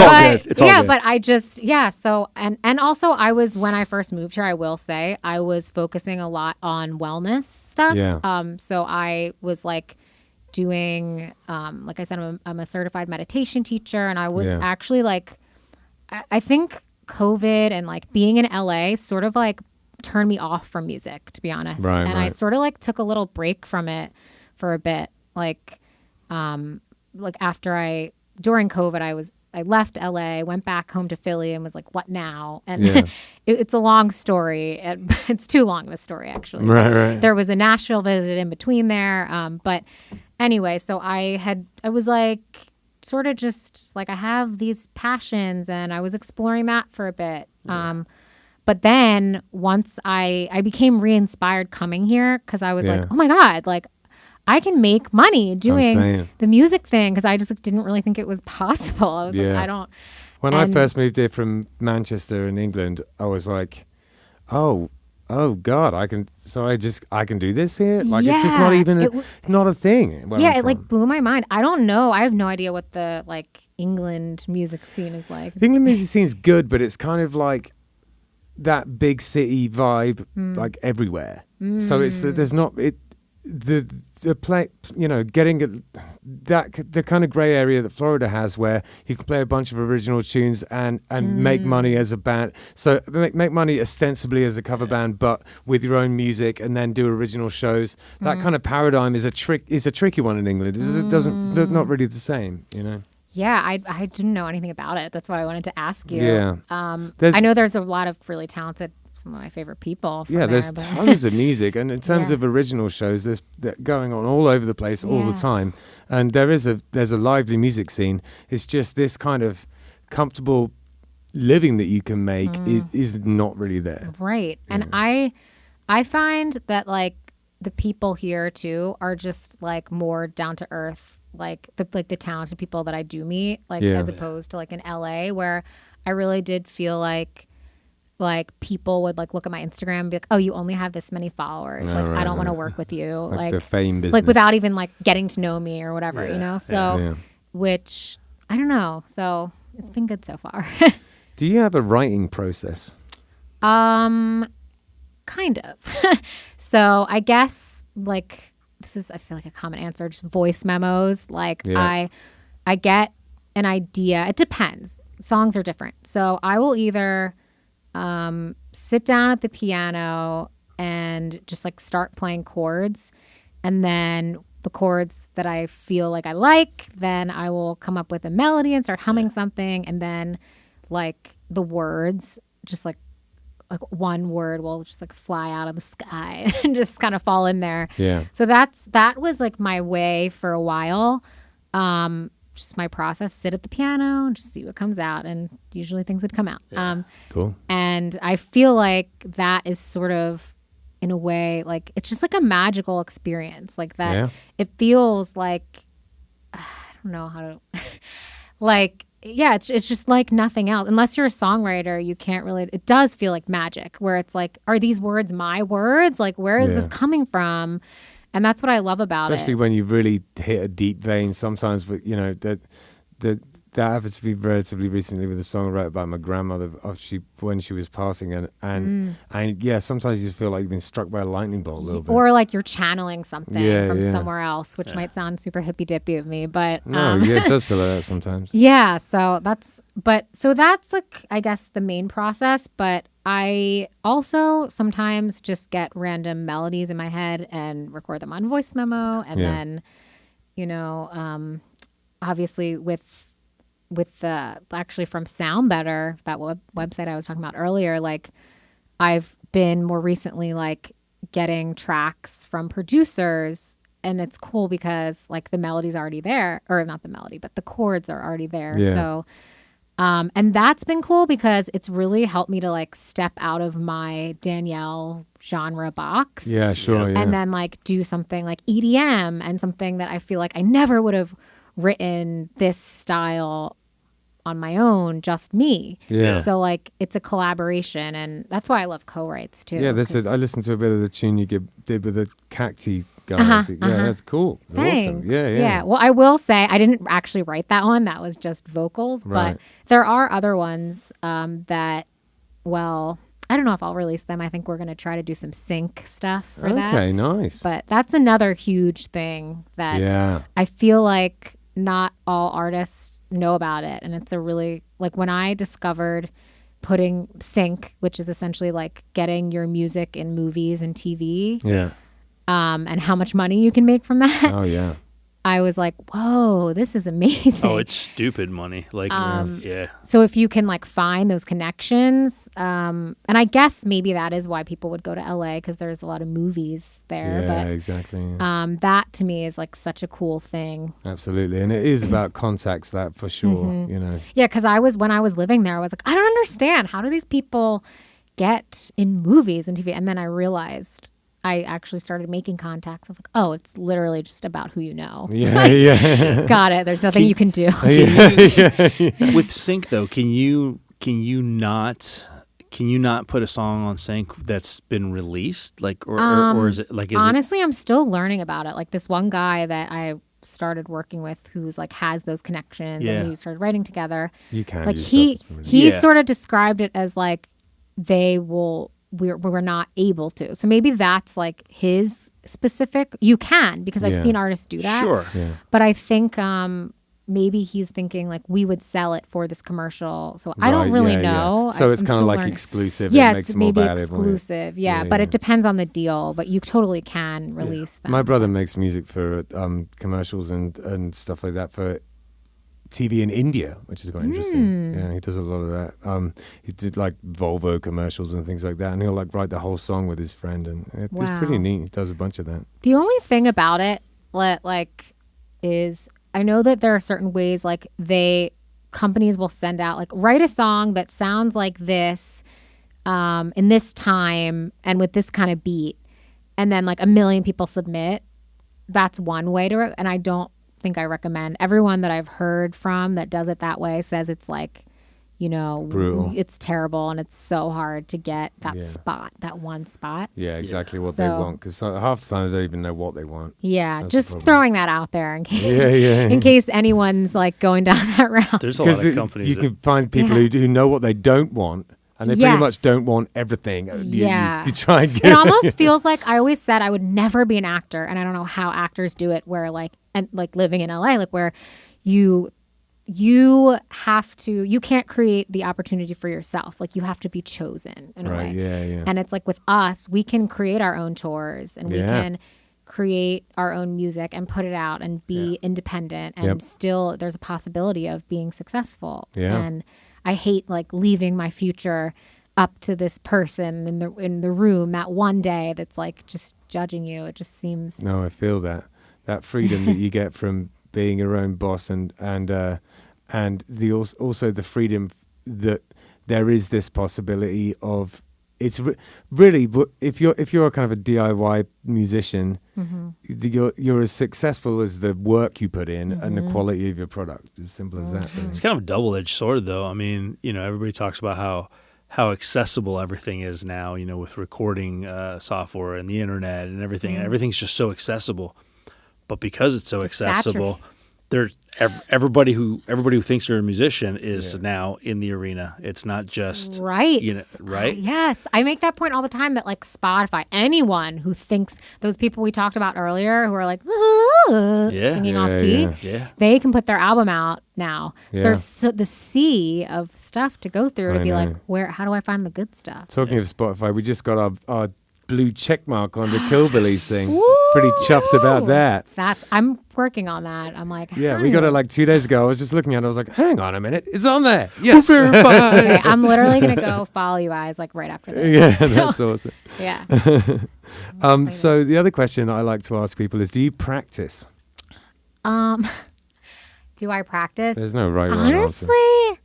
all good. It's all good. But I just so and also I was, when I first moved here, I will say I was focusing a lot on wellness stuff. So I was like doing like I said, I'm a certified meditation teacher, and I was actually like I think COVID and like being in LA sort of like turned me off from music, to be honest. I sort of like took a little break from it for a bit, like after during COVID, I left LA, went back home to Philly, and was like, what now? And it's a long story. It's too long of a story, actually. Right. There was a Nashville visit in between there. But anyway, so I was like, sort of just like, I have these passions, and I was exploring that for a bit. But then once I became re-inspired coming here, because I was like, oh my God, like, I can make money doing the music thing, because I just didn't really think it was possible. I was like, I don't. When I first moved here from Manchester in England, I was like, oh God, I can do this here? Like, it's just not even not a thing. It like blew my mind. I don't know. I have no idea what the like England music scene is like. The England music scene is good, but it's kind of like that big city vibe, like everywhere. So there's not the play, getting the kind of gray area that Florida has, where you can play a bunch of original tunes and make money as a band. So make money ostensibly as a cover band, but with your own music, and then do original shows. That kind of paradigm is a tricky one in England. It's not really the same, Yeah, I didn't know anything about it. That's why I wanted to ask you. Yeah. I know there's a lot of really talented, some of my favorite people. There's tons of music, and in terms of original shows, there's going on all over the place all the time, and there's a lively music scene. It's just this kind of comfortable living that you can make is not really there. Right, and I find that like the people here too are just like more down to earth, like the talented people that I do meet, like as opposed to like in LA, where I really did feel like people would like look at my Instagram and be like, oh, you only have this many followers. I don't want to work with you. Like the fame business. Like without even like getting to know me or whatever, So, which I don't know. So it's been good so far. Do you have a writing process? Kind of. So I guess like this is, I feel like a common answer, just voice memos. Like I get an idea. It depends. Songs are different. So I will either sit down at the piano and just like start playing chords, and then the chords that I feel like I like, then I will come up with a melody and start humming something, and then like the words just like like one word will just like fly out of the sky and just kind of fall in there. Yeah. So that was like my way for a while. Just my process, sit at the piano and just see what comes out. And usually things would come out. Yeah. Cool. And I feel like that is sort of, in a way, like it's just like a magical experience like that. Yeah. It feels like, I don't know how to, like, yeah, it's just like nothing else. Unless you're a songwriter, you can't really, it does feel like magic where it's like, are these words my words? Like, where is this coming from? And that's what I love about Especially when you really hit a deep vein. Sometimes, you know, that happened to be relatively recently with a song I wrote about my grandmother when she was passing, and yeah, sometimes you feel like you've been struck by a lightning bolt a little bit, or like you're channeling something from somewhere else, which might sound super hippy dippy of me, but it does feel like that sometimes. Yeah, so that's like, I guess, the main process, but I also sometimes just get random melodies in my head and record them on voice memo, and then, you know, obviously with the actually from Sound Better, that website I was talking about earlier, like I've been more recently like getting tracks from producers, and it's cool because like the melody's already there, or not the melody, but the chords are already there. Yeah. So and that's been cool because it's really helped me to like step out of my Danielle genre box. Yeah, sure. Yeah. And then like do something like EDM, and something that I feel like I never would have written this style on my own, just me. Yeah. So like it's a collaboration, and that's why I love co-writes too. Yeah, I listened to a bit of the tune you did with the Cacti guys. That's cool. Thanks. Awesome. Yeah. Well, I will say I didn't actually write that one. That was just vocals. Right. But there are other ones that, well, I don't know if I'll release them. I think we're going to try to do some sync stuff for that. Okay, nice. But that's another huge thing that I feel like not all artists know about it. And it's a really, like when I discovered putting sync, which is essentially like getting your music in movies and TV. Yeah. And how much money you can make from that. Oh, yeah. I was like, whoa, this is amazing. Oh, it's stupid money. Like, yeah. So if you can like find those connections, and I guess maybe that is why people would go to LA, because there's a lot of movies there. Yeah, but, exactly. That to me is like such a cool thing. Absolutely. And it is about contacts, that for sure, you know. Yeah, because when I was living there, I was like, I don't understand. How do these people get in movies and TV? And then I realized I actually started making contacts. I was like, oh, it's literally just about who you know. Yeah. Got it. There's nothing you can do. With sync though, can you not put a song on sync that's been released? Like, or is it like, honestly, I'm still learning about it. Like this one guy that I started working with who's like has those connections, and we started writing together. You can. Like he sort of described it as like we're not able to. So maybe that's like his specific. You can, because I've seen artists do that. Sure. Yeah. But I think maybe he's thinking like we would sell it for this commercial. So I don't really know. So it's kind of like exclusive. Yeah, it makes it more valuable. Exclusive. Yeah, but it depends on the deal. But you totally can release them. My brother makes music for commercials and stuff like that for TV in India, which is quite interesting. Yeah, he does a lot of that. He did like Volvo commercials and things like that, and he'll like write the whole song with his friend, and it's pretty neat. He does a bunch of that. The only thing about it, like, is I know that there are certain ways like companies will send out like write a song that sounds like this, in this time and with this kind of beat, and then like 1 million people submit. That's one way to, and I don't think I recommend. Everyone that I've heard from that does it that way says it's like, you know, brutal. It's terrible, and it's so hard to get that spot, that one spot. Yeah, exactly what they want, because half the time they don't even know what they want. Yeah, that's just throwing that out there in case, in case anyone's like going down that route. There's a lot of companies. You can find people who know what they don't want. And they pretty much don't want everything. You try and get it. Almost feels like I always said I would never be an actor, and I don't know how actors do it. Where like living in LA, like where you can't create the opportunity for yourself. Like you have to be chosen in a way. Yeah. And it's like with us, we can create our own tours, and we can create our own music and put it out and be independent, and still there's a possibility of being successful. Yeah. And I hate like leaving my future up to this person in the room that one day that's like just judging you. It just seems. No, I feel that freedom that you get from being your own boss, and the also the freedom that there is this possibility of. It's really, if you're a kind of a DIY musician, you're as successful as the work you put in and the quality of your product. As simple as that. It's kind of a double-edged sword, though. I mean, everybody talks about how accessible everything is now, with recording software and the internet and everything. And everything's just so accessible. But because it's so accessible, there's everybody who thinks you're a musician is now in the arena. It's not just right. Right? Yes, I make that point all the time. That like Spotify, anyone who thinks those people we talked about earlier who are like singing off key, they can put their album out now. So there's the sea of stuff to go through to be like, how do I find the good stuff? Talking of Spotify, we just got our blue check mark on the Killbillies thing. Pretty chuffed about that. I'm working on that. I'm like, we got it like 2 days ago. I was just looking at it. I was like, hang on a minute, it's on there. Yes, okay, I'm literally gonna go follow you guys like right after this. Yeah, that's awesome. Yeah. So the other question that I like to ask people is, do you practice? Do I practice? There's no right or honestly, wrong answer.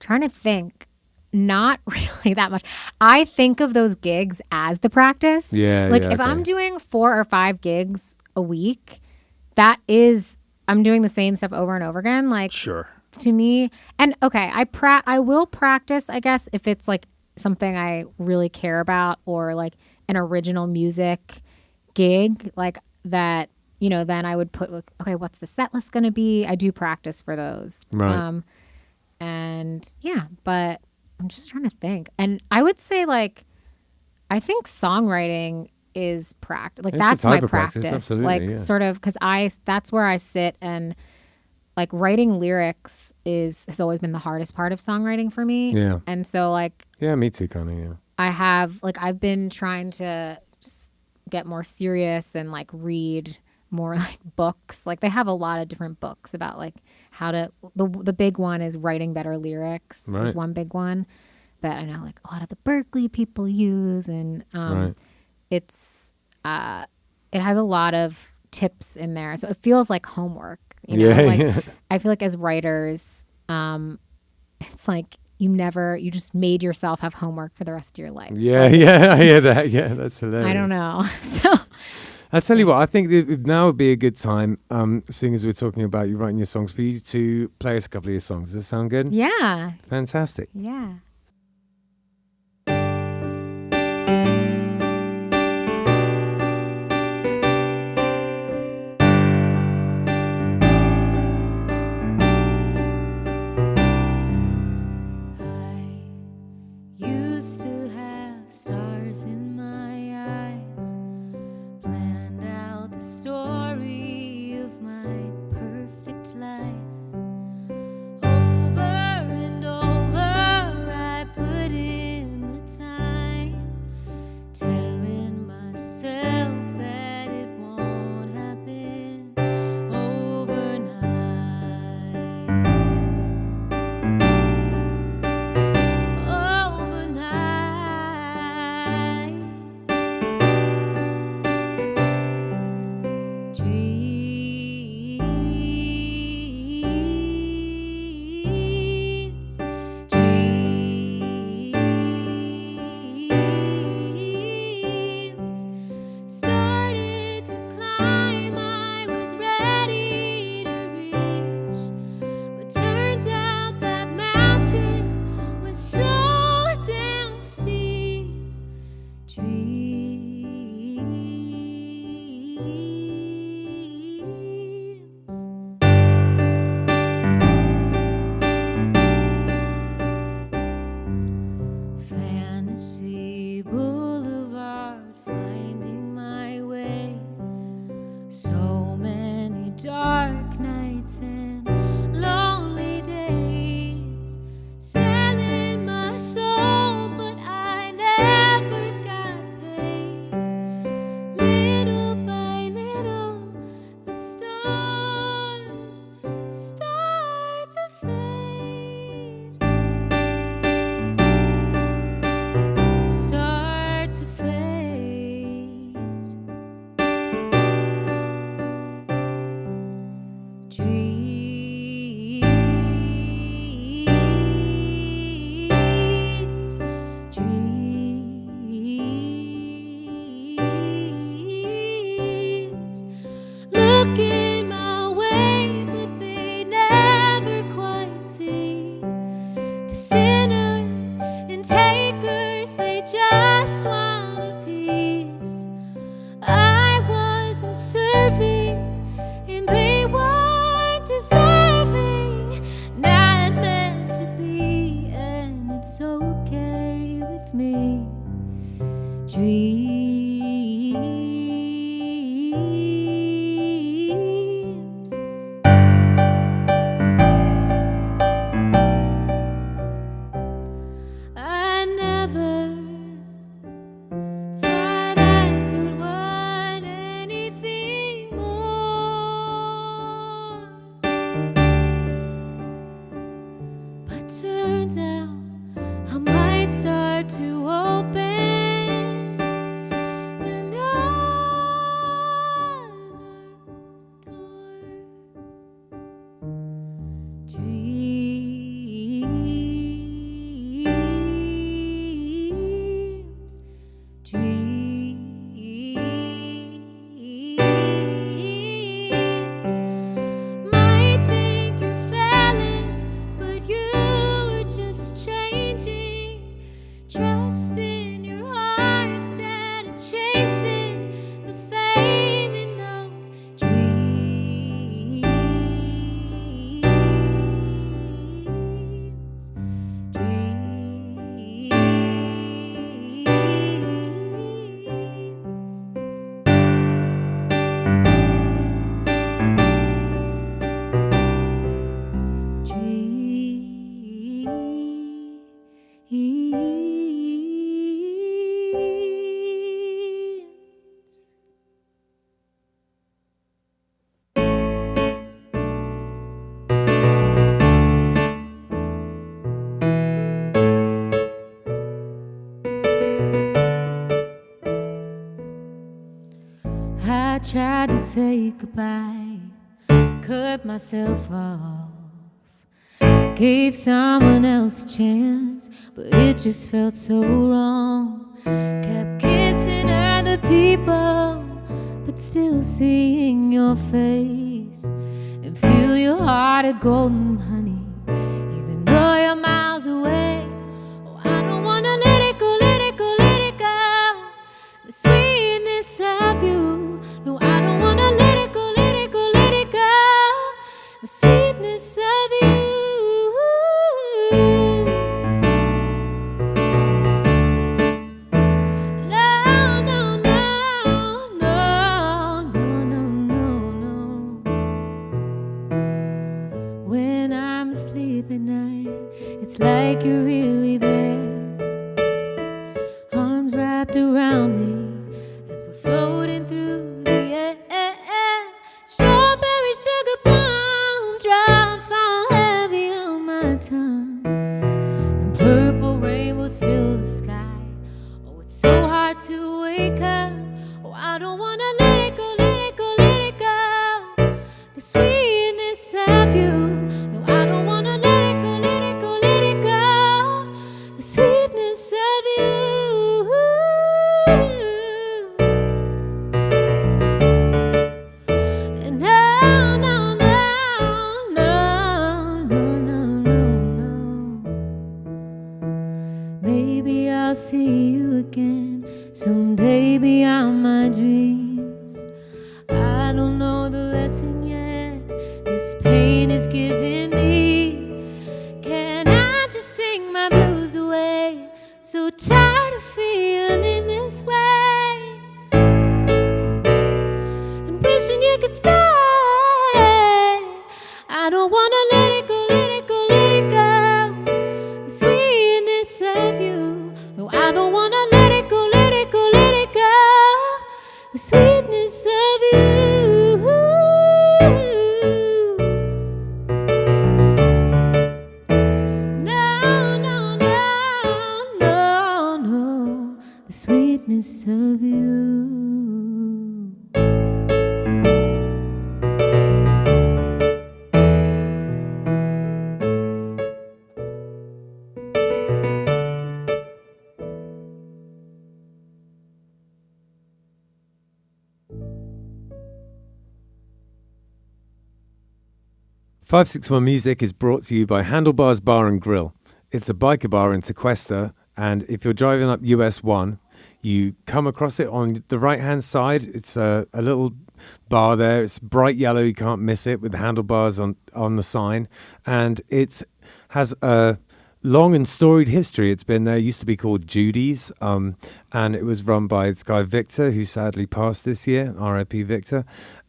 Trying to think. Not really that much. I think of those gigs as the practice. If I'm doing 4 or 5 gigs a week, I'm doing the same stuff over and over again. Like, sure. To me, and okay, I will practice, I guess, if it's like something I really care about or like an original music gig like that. Then I would put like, okay, what's the set list going to be? I do practice for those. Right. But I'm just trying to think. And I would say like, I think songwriting is practice. Like that's my practice. Sort of, because that's where I sit, and like writing lyrics has always been the hardest part of songwriting for me. Yeah. And so like. Yeah, me too, kind of. Yeah. I've been trying to just get more serious and like read more like books. Like they have a lot of different books about like how to, the big one is writing better lyrics is one big one that I know like a lot of the Berkeley people use, and it's it has a lot of tips in there, so it feels like homework. I feel like as writers, it's like you just made yourself have homework for the rest of your life. I hear that. Yeah, that's hilarious. I don't know. So I'll tell you what, I think now would be a good time, seeing as we're talking about you writing your songs, for you to play us a couple of your songs. Does that sound good? Yeah. Fantastic. Yeah. dreams. I never thought I could want anything more, but turns out I might start to open another door. Dreams, dreams. Might think you're failing, but you were just changing. Trust in your heart instead of chasing the fame in those dreams. I tried to say goodbye, cut myself off, gave someone else a chance, but it just felt so wrong. Kept kissing other people, but still seeing your face and feel your heart of golden honey, even though you're miles away. Oh, I don't wanna let it go, let it go, let it go. The sweetness of you. No, I don't wanna let it go, let it go, let it go. The sweetness of you. No, no, no, no, no, no, no, no. When I'm asleep at night, it's like you're really there, arms wrapped around me as we're floating through the air. Strawberry sugar plum drops fall heavy on my tongue, and purple rainbows fill the sky. Oh, it's so hard to wake up. Oh, I don't wanna let it go, let it go, let it go. The sweetness of you. No, I don't wanna let it go, let it go, let it go. The sweetness of you. And no, no, no, no, no, no, no, no. Maybe I'll see you again someday beyond my dreams. I don't know the lesson yet this pain is giving me. Can I just sing my blues away? So tired of feeling this way, and wishing you could stay. I don't wanna let it go, let it go, let it go. The sweetness of you. No, I don't wanna let it go, let it go, let it go. The sweetness of you. No, no, no, no, no. The sweetness of you. .561 Music is brought to you by Handlebars Bar and Grill. It's a biker bar in Tequesta, and if you're driving up US 1, you come across it on the right-hand side. It's a little bar there. It's bright yellow. You can't miss it with handlebars on the sign. And it has a long and storied history. It's been there. It used to be called Judy's, and it was run by this guy Victor, who sadly passed this year. R.I.P. Victor.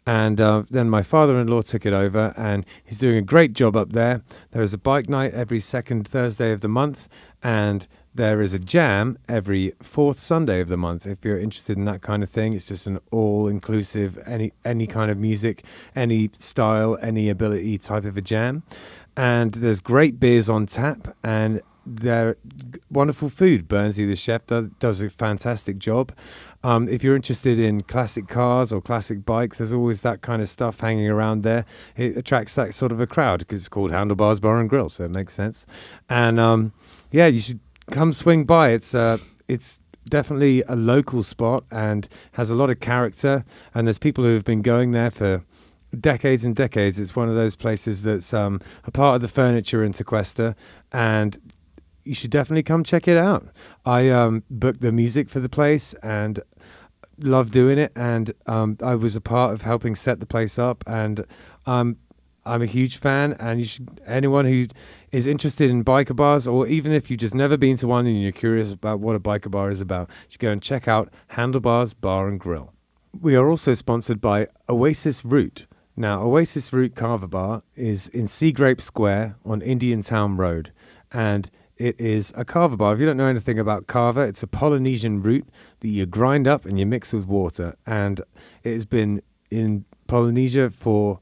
And then my father-in-law took it over, and he's doing a great job up there. There is a bike night every second Thursday of the month, and there is a jam every fourth Sunday of the month. If you're interested in that kind of thing, it's just an all-inclusive, any kind of music, any style, any ability type of a jam. And there's great beers on tap, and they're wonderful food. Bernsey, the chef, does a fantastic job. If you're interested in classic cars or classic bikes, there's always that kind of stuff hanging around there. It attracts that sort of a crowd because it's called Handlebars Bar and Grill, so it makes sense. And yeah, you should come swing by. It's definitely a local spot and has a lot of character, and there's people who have been going there for decades and decades. It's one of those places that's a part of the furniture in Tequesta, and you should definitely come check it out. I booked the music for the place and love doing it, and I was a part of helping set the place up, and I'm a huge fan, and anyone who is interested in biker bars, or even if you've just never been to one and you're curious about what a biker bar is about, you should go and check out Handlebars Bar and Grill. We are also sponsored by Oasis Root. Now, Oasis Root Kava Bar is in Sea Grape Square on Indiantown Rd, and it is a kava bar. If you don't know anything about kava, it's a Polynesian root that you grind up and you mix with water. And it has been in Polynesia for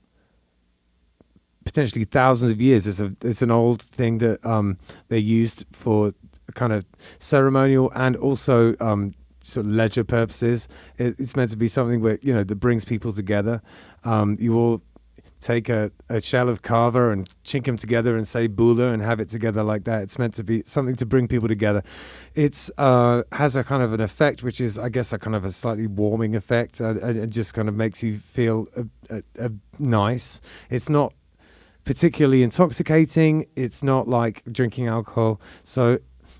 potentially thousands of years. It's an old thing that they used for kind of ceremonial and also sort of leisure purposes. It's meant to be something where, that brings people together. You all take a shell of kava and chink them together and say bula and have it together like that. It's meant to be something to bring people together. It's has a kind of an effect, which is, I guess, a kind of a slightly warming effect. It just kind of makes you feel nice. It's not particularly intoxicating. It's not like drinking alcohol. So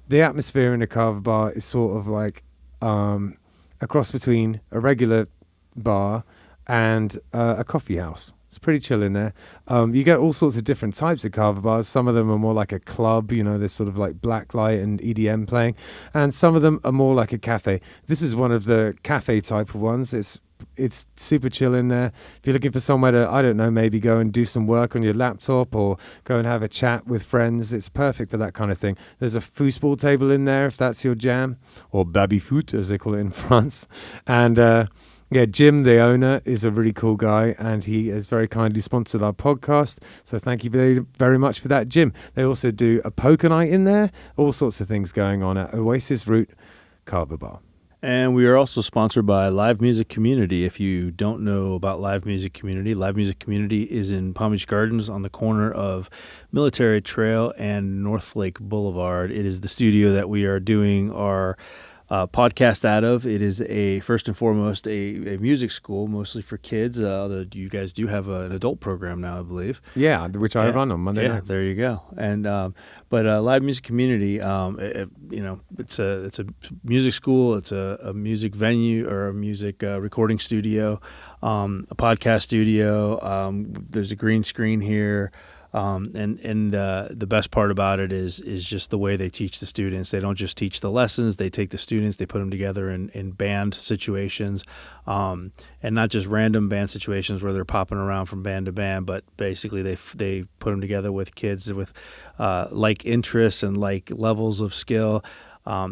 the atmosphere in a kava bar is sort of like a cross between a regular bar and a coffee house. It's pretty chill in there. You get all sorts of different types of kava bars. Some of them are more like a club, there's sort of like blacklight and EDM playing. And some of them are more like a cafe. This is one of the cafe type of ones. It's super chill in there. If you're looking for somewhere to, I don't know, maybe go and do some work on your laptop or go and have a chat with friends, it's perfect for that kind of thing. There's a foosball table in there if that's your jam, or baby-foot as they call it in France. And yeah, Jim, the owner, is a really cool guy, and he has very kindly sponsored our podcast. So thank you very, very much for that, Jim. They also do a poker night in there, all sorts of things going on at Oasis Root Kava Bar. And we are also sponsored by Live Music Community. If you don't know about Live Music Community is in Palm Beach Gardens on the corner of Military Trail and North Lake Boulevard. It is the studio that we are doing our podcast out of. It is first and foremost a music school, mostly for kids. Although you guys do have an adult program now, I believe. Yeah, which I run on Monday nights. There you go. And but Live Music Community, it's a music school. It's a music venue or a music recording studio, a podcast studio. There's a green screen here. And the best part about it is just the way they teach the students. They don't just teach the lessons. They take the students, they put them together in band situations, and not just random band situations where they're popping around from band to band, but basically they put them together with kids with like interests and like levels of skill.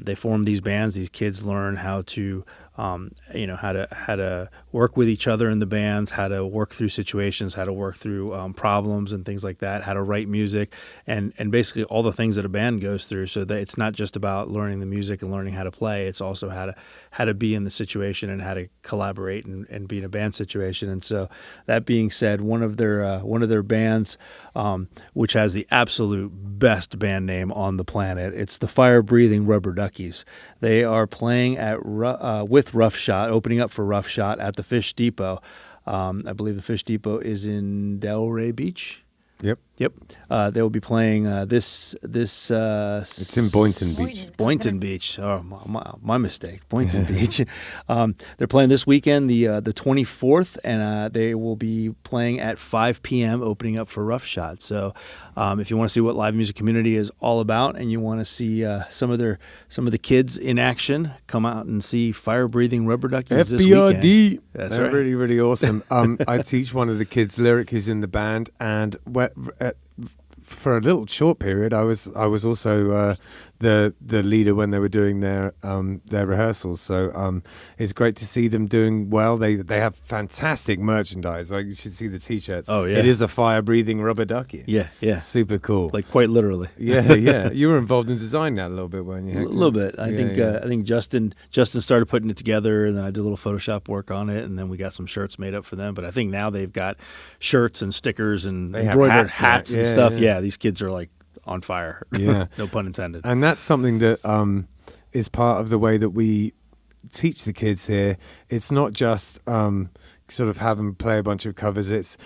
They form these bands. These kids learn how to how to work with each other in the bands, how to work through situations, how to work through problems and things like that, how to write music, and basically all the things that a band goes through. So that it's not just about learning the music and learning how to play. It's also how to be in the situation and how to collaborate and be in a band situation. And so that being said, one of their bands, which has the absolute best band name on the planet, it's the Fire Breathing Rubber Duckies. They are playing at with Rough Shot, opening up for Rough Shot at the Fish Depot. I believe the Fish Depot is in Delray Beach. Yep. Yep. They will be playing this. It's in Boynton Beach. Boynton Beach. Oh, my mistake. Boynton Beach. They're playing this weekend, the 24th, and they will be playing at 5 p.m. opening up for Rough Shot. So, if you want to see what live music community is all about, and you want to see some of the kids in action, come out and see Fire Breathing Rubber Duckies this weekend. FBRD. That's They're right. really, really awesome. I teach one of the kids lyric who's in the band, and for a little short period, I was also the leader when they were doing their rehearsals. So it's great to see them doing well. They have fantastic merchandise. Like, you should see the T-shirts. Oh, yeah. It is a fire-breathing rubber ducky. Yeah. Super cool. Like, quite literally. Yeah. You were involved in designing that a little bit, weren't you? A little bit. I think Justin started putting it together, and then I did a little Photoshop work on it, and then we got some shirts made up for them. But I think now they've got shirts and stickers and They have embroidered hats, hats and yeah, stuff. yeah. Yeah, these kids are like on fire. Yeah. No pun intended. And that's something that is part of the way that we teach the kids here. It's not just sort of have them play a bunch of covers. It's,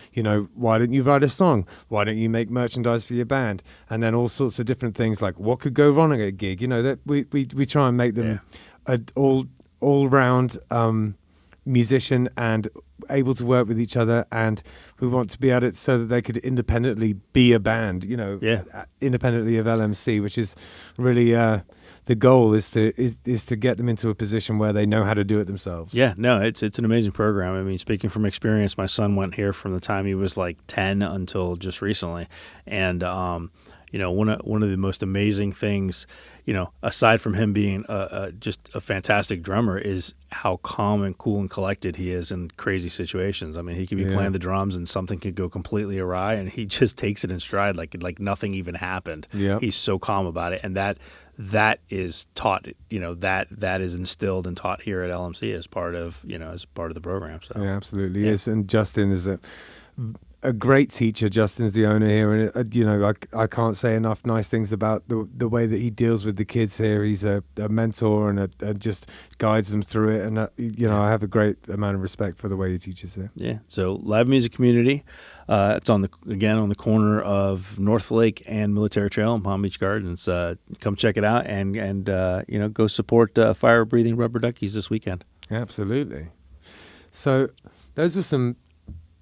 why don't you write a song? Why don't you make merchandise for your band? And then all sorts of different things, like what could go wrong at a gig. That we try and make them an all-round musician and able to work with each other, and we want to be at it so that they could independently be a band, independently of LMC, which is really the goal is to get them into a position where they know how to do it themselves. Yeah, no, it's an amazing program. I mean, speaking from experience, my son went here from the time he was like 10 until just recently, and one of the most amazing things, aside from him being just a fantastic drummer, is how calm and cool and collected he is in crazy situations. I mean, he could be playing the drums and something could go completely awry, and he just takes it in stride like nothing even happened. Yeah, he's so calm about it, and that is taught. That is instilled and taught here at LMC as part of the program. So yeah, absolutely is. And Justin is a great teacher. Justin's the owner here, and I can't say enough nice things about the way that he deals with the kids here. He's a mentor and just guides them through it, and I have a great amount of respect for the way he teaches there. Yeah. So live music community, it's on the corner of North Lake and Military Trail in Palm Beach Gardens. Come check it out and go support Fire Breathing Rubber Duckies this weekend. Absolutely. So those were some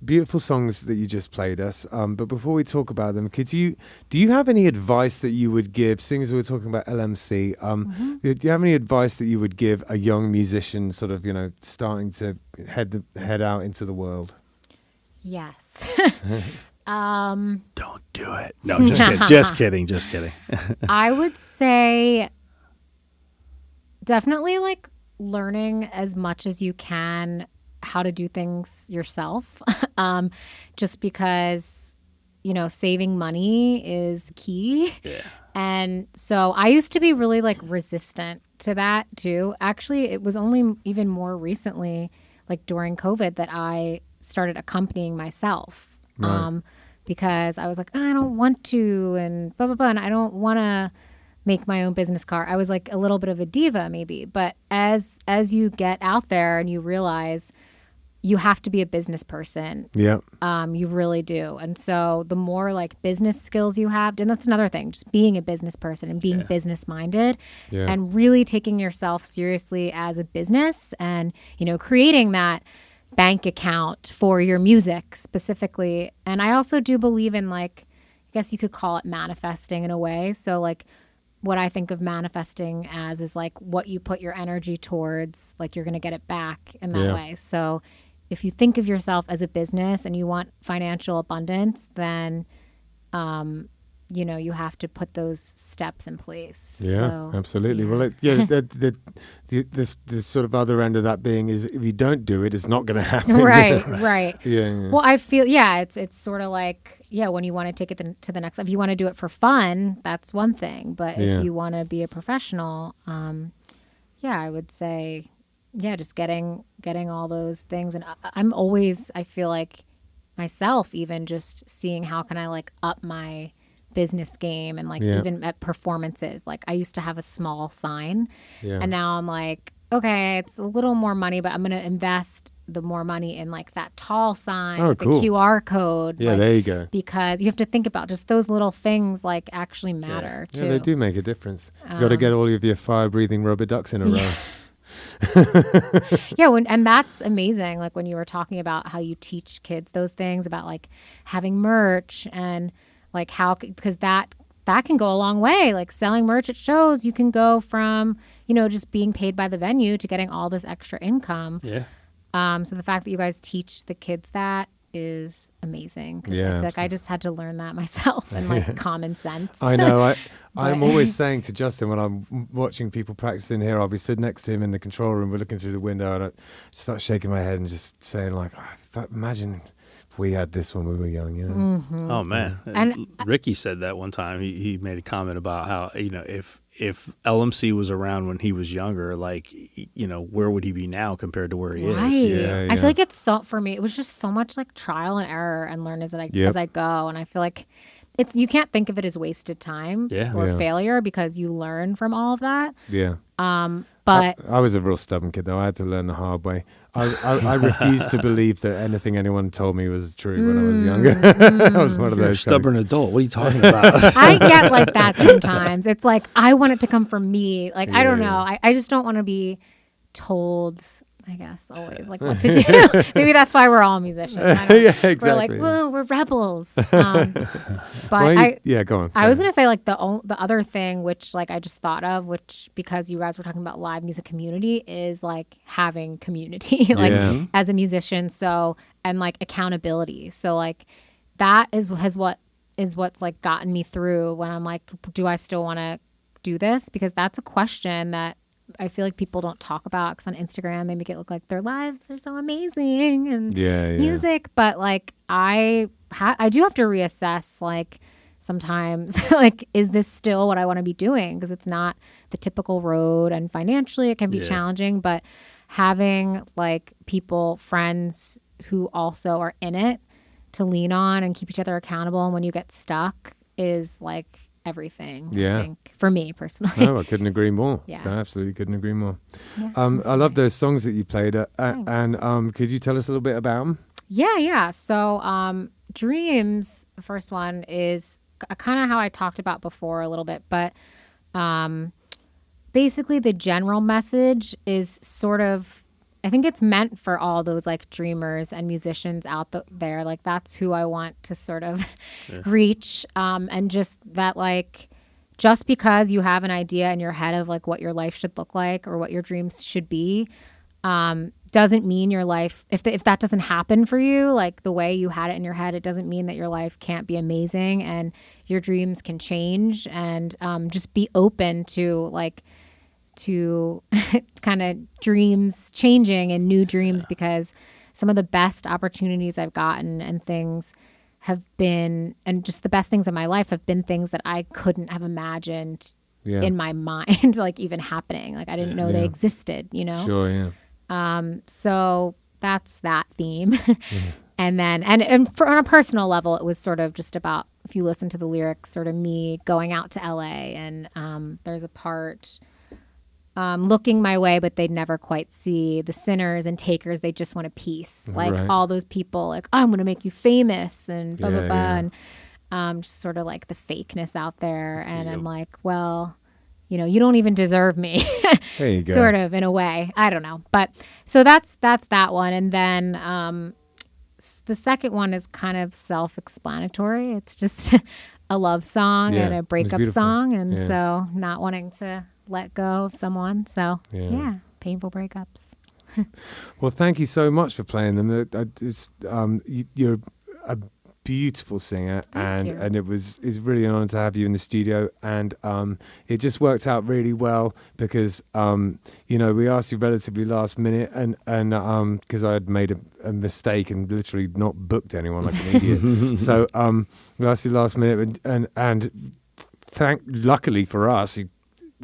beautiful songs that you just played us, but before we talk about them, do you have any advice that you would give, seeing as we're talking about LMC, do you have any advice that you would give a young musician sort of starting to head out into the world? Yes. Don't do it. No, just kidding. Just kidding. I would say definitely like learning as much as you can how to do things yourself, just because, saving money is key. Yeah. And so I used to be really like resistant to that too. Actually, it was only even more recently, like during COVID, that I started accompanying myself. Right. Because I was like, I don't want to, and blah, blah, blah. And I don't want to make my own business card. I was like a little bit of a diva maybe, but as you get out there and you realize you have to be a business person. Yeah. You really do. And so the more like business skills you have, and that's another thing, just being a business person and being business minded and really taking yourself seriously as a business and, creating that bank account for your music specifically. And I also do believe in like, I guess you could call it manifesting in a way. So like what I think of manifesting as is like what you put your energy towards, like you're going to get it back in that way. So if you think of yourself as a business and you want financial abundance, then, you have to put those steps in place. Yeah, so, absolutely. Yeah. Well, the sort of other end of that being is if you don't do it, it's not going to happen. Right. Yeah. Well, I feel, it's sort of like, when you want to take it to the next, if you want to do it for fun, that's one thing. But if you want to be a professional, I would say, just getting all those things. And I'm always, I feel like myself, even just seeing how can I like up my business game and like even at performances. Like I used to have a small sign and now I'm like, okay, it's a little more money, but I'm going to invest the more money in like that tall sign Oh, with cool. the QR code. Yeah, like, there you go. Because you have to think about just those little things like actually matter too. Yeah, they do make a difference. You got to get all of your fire-breathing rubber ducks in a row. Yeah, and that's amazing. Like when you were talking about how you teach kids those things about like having merch and like how, because that can go a long way. Like selling merch at shows, you can go from, just being paid by the venue to getting all this extra income. Yeah. So the fact that you guys teach the kids that is amazing. 'Cause Yeah, I feel like I just had to learn that myself and like common sense. I know. I'm But- always saying to Justin when I'm watching people practice in here, I'll be stood next to him in the control room. We're looking through the window, and I start shaking my head and just saying like, imagine if we had this when we were young. Mm-hmm. Oh man. And Ricky said that one time. He made a comment about how, if LMC was around when he was younger, like, where would he be now compared to where he Right. is? Yeah, I feel like it's for me, it was just so much like trial and error and learn as I go. And I feel like you can't think of it as wasted time or failure because you learn from all of that. Yeah. But I was a real stubborn kid, though. I had to learn the hard way. I refused to believe that anything anyone told me was true when I was younger. I was one of You're a those stubborn adult. What are you talking about? I get like that sometimes. It's like, I want it to come from me. Like, I don't know. Yeah. I just don't want to be told, I guess, always like what to do. Maybe that's why we're all musicians. I don't- Yeah, exactly. We're like, well, we're rebels. But Go on. I was going to say like the other thing, which like I just thought of, which because you guys were talking about live music community, is like having community like Yeah. as a musician. So, and like accountability. So like that is what's like gotten me through when I'm like, do I still want to do this? Because that's a question that I feel like people don't talk about, because on Instagram they make it look like their lives are so amazing and music, but like I do have to reassess like sometimes like, is this still what I want to be doing? Because it's not the typical road, and financially it can be challenging, but having like friends who also are in it to lean on and keep each other accountable, and when you get stuck is like everything. Yeah. I think, for me personally. No, I couldn't agree more. Yeah. I absolutely couldn't agree more. Yeah. I love those songs that you played. Thanks. And could you tell us a little bit about them? Yeah. So Dreams, the first one, is kind of how I talked about before a little bit, but basically the general message is sort of, I think it's meant for all those like dreamers and musicians out there. Like that's who I want to sort of reach. And just that like, just because you have an idea in your head of like what your life should look like or what your dreams should be, doesn't mean your life, if that doesn't happen for you, like the way you had it in your head, it doesn't mean that your life can't be amazing and your dreams can change. And just be open to kind of dreams changing and new dreams, because some of the best opportunities I've gotten and things have been, and just the best things in my life have been things that I couldn't have imagined in my mind, like even happening. Like I didn't know they existed, Sure, yeah. So that's that theme. And then, and on a personal level, it was sort of just about, if you listen to the lyrics, sort of me going out to LA, and there's a part, looking my way, but they'd never quite see the sinners and takers. They just want a piece. Like all those people, like, oh, I'm going to make you famous and blah, blah, blah. And just sort of like the fakeness out there. And I'm like, well, you don't even deserve me. There you go. Sort of, in a way. I don't know. But so that's that one. And then the second one is kind of self-explanatory. It's just a love song and a breakup song. And so not wanting to let go of someone. So painful breakups. Well, thank you so much for playing them. You're a beautiful singer, and it's really an honor to have you in the studio. And it just worked out really well because we asked you relatively last minute, and because I had made a mistake and literally not booked anyone like an idiot. So we asked you last minute, and luckily for us, you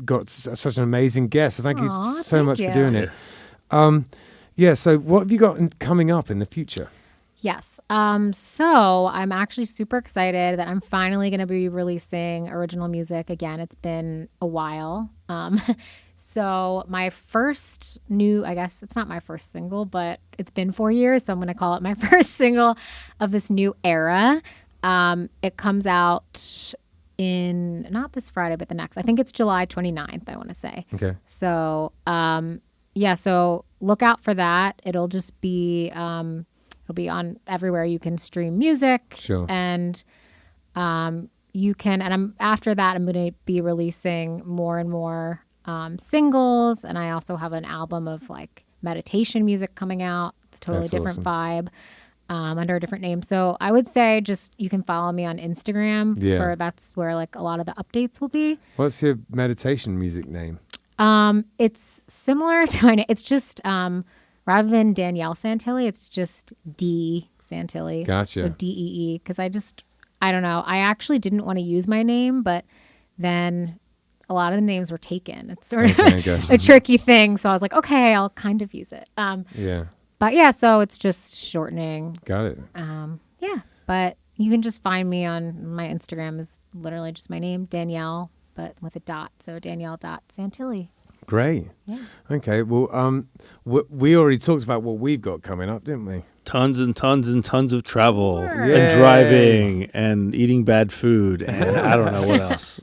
got such an amazing guest. So thank you so much for doing it. So what have you got coming up in the future? Yes. So I'm actually super excited that I'm finally going to be releasing original music again. It's been a while. So my first I guess it's not my first single, but it's been 4 years, so I'm going to call it my first single of this new era. It comes out in not this Friday, but the next. I think it's July 29th, I want to say. Okay. So, so look out for that. It'll just be, it'll be on everywhere you can stream music. Sure. And after that, I'm going to be releasing more and more singles. And I also have an album of like meditation music coming out. It's a totally different vibe. Under a different name. So I would say just you can follow me on Instagram. That's where like a lot of the updates will be. What's your meditation music name? It's similar to my name. It's just rather than Danielle Santilli, it's just D Santilli. Gotcha. So DEE, because I don't know. I actually didn't want to use my name, but then a lot of the names were taken. It's sort of a tricky thing. So I was like, okay, I'll kind of use it. But yeah, so it's just shortening. Got it. But you can just find me on my Instagram is literally just my name, Danielle, but with a dot. So Danielle.Santilli. Great. Yeah. Okay. Well, we already talked about what we've got coming up, didn't we? Tons and tons and tons of travel and driving and eating bad food and I don't know what else.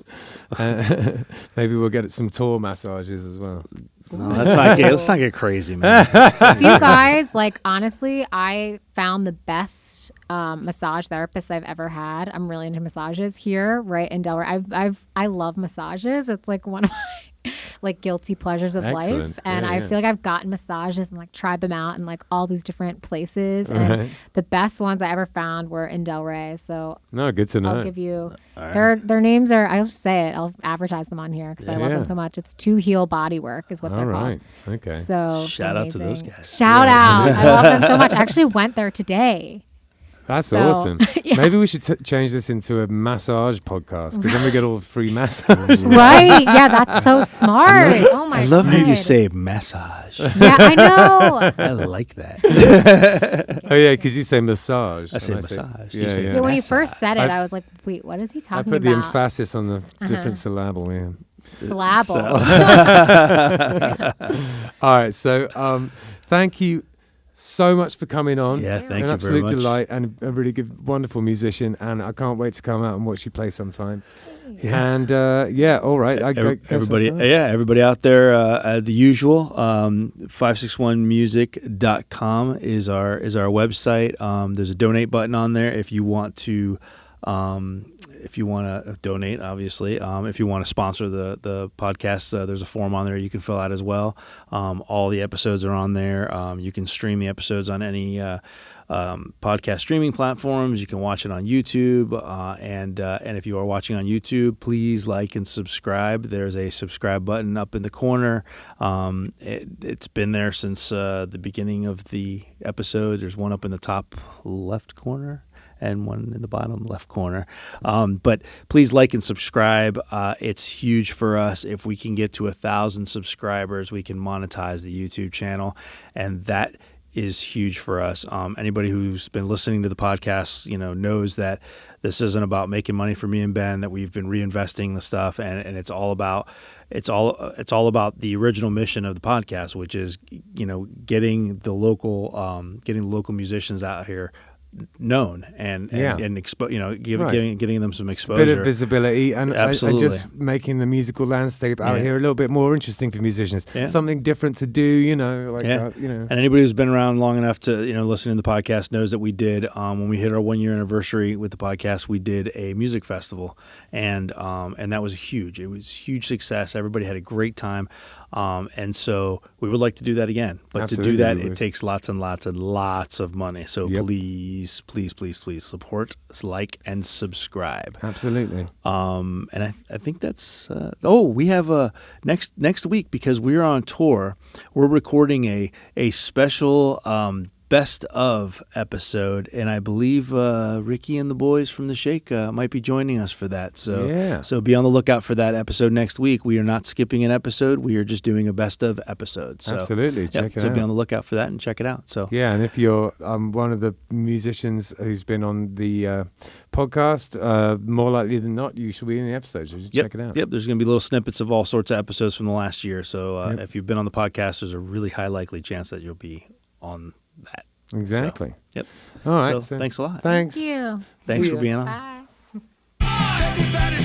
Maybe we'll get some tour massages as well. No, let's not get crazy, man. If you guys, like, honestly, I found the best massage therapist I've ever had. I'm really into massages here, right in Delaware. I love massages. It's like one of my like guilty pleasures of life, and I feel like I've gotten massages and like tried them out in like all these different places, and the best ones I ever found were in Delray. So good to know. I'll give you their names are. I'll just say it. I'll advertise them on here because I love them so much. It's To Heal Bodywork is what they're called. Okay. So shout out to those guys. Shout out. I love them so much. I actually went there today. That's awesome. Maybe we should change this into a massage podcast because then we get all free massage. Right? Yeah, that's so smart. Oh my god. I love how you say massage. Yeah, I know. I like that. Oh yeah, because you say massage. I say massage. Yeah, when you first said it, I was like, wait, what is he talking about? I put the emphasis on the different syllable. Yeah. Syllable. All right. So, thank you so much for coming on. Yeah, thank you very much. An absolute delight and a really good, wonderful musician. And I can't wait to come out and watch you play sometime. Yeah. And all right. Everybody out there, the usual, 561music.com is our website. There's a donate button on there if you want to donate, obviously. If you want to sponsor the podcast, there's a form on there you can fill out as well. All the episodes are on there. You can stream the episodes on any podcast streaming platforms. You can watch it on YouTube. And if you are watching on YouTube, please like and subscribe. There's a subscribe button up in the corner. It's been there since the beginning of the episode. There's one up in the top left corner and one in the bottom left corner. But please like and subscribe. It's huge for us. If we can get to 1,000 subscribers, we can monetize the YouTube channel, and that is huge for us. Anybody who's been listening to the podcast, knows that this isn't about making money for me and Ben, that we've been reinvesting the stuff, and it's all about the original mission of the podcast, which is, getting the local musicians out here known and getting them some exposure, bit of visibility, and just making the musical landscape out here a little bit more interesting for musicians. Something different to do, And anybody who's been around long enough to listen to the podcast knows that we did when we hit our 1-year anniversary with the podcast, we did a music festival, and that was huge. It was huge success. Everybody had a great time. And so we would like to do that again, but to do that, it takes lots and lots and lots of money. So please support, like, and subscribe. Absolutely. And I think that's, we have next week, because we're on tour, we're recording a special, best of episode, and I believe Ricky and the boys from the Shake might be joining us for that. So be on the lookout for that episode next week. We are not skipping an episode. We are just doing a best of episode. So, absolutely, check it out. So be on the lookout for that and check it out. So yeah, and if you're one of the musicians who's been on the podcast, more likely than not, you should be in the episode. So check it out. Yep, there's going to be little snippets of all sorts of episodes from the last year. So if you've been on the podcast, there's a really high likely chance that you'll be on that. Exactly. So, yep. All right. So thanks a lot. Thanks. Thank you. Thanks for being on. Bye.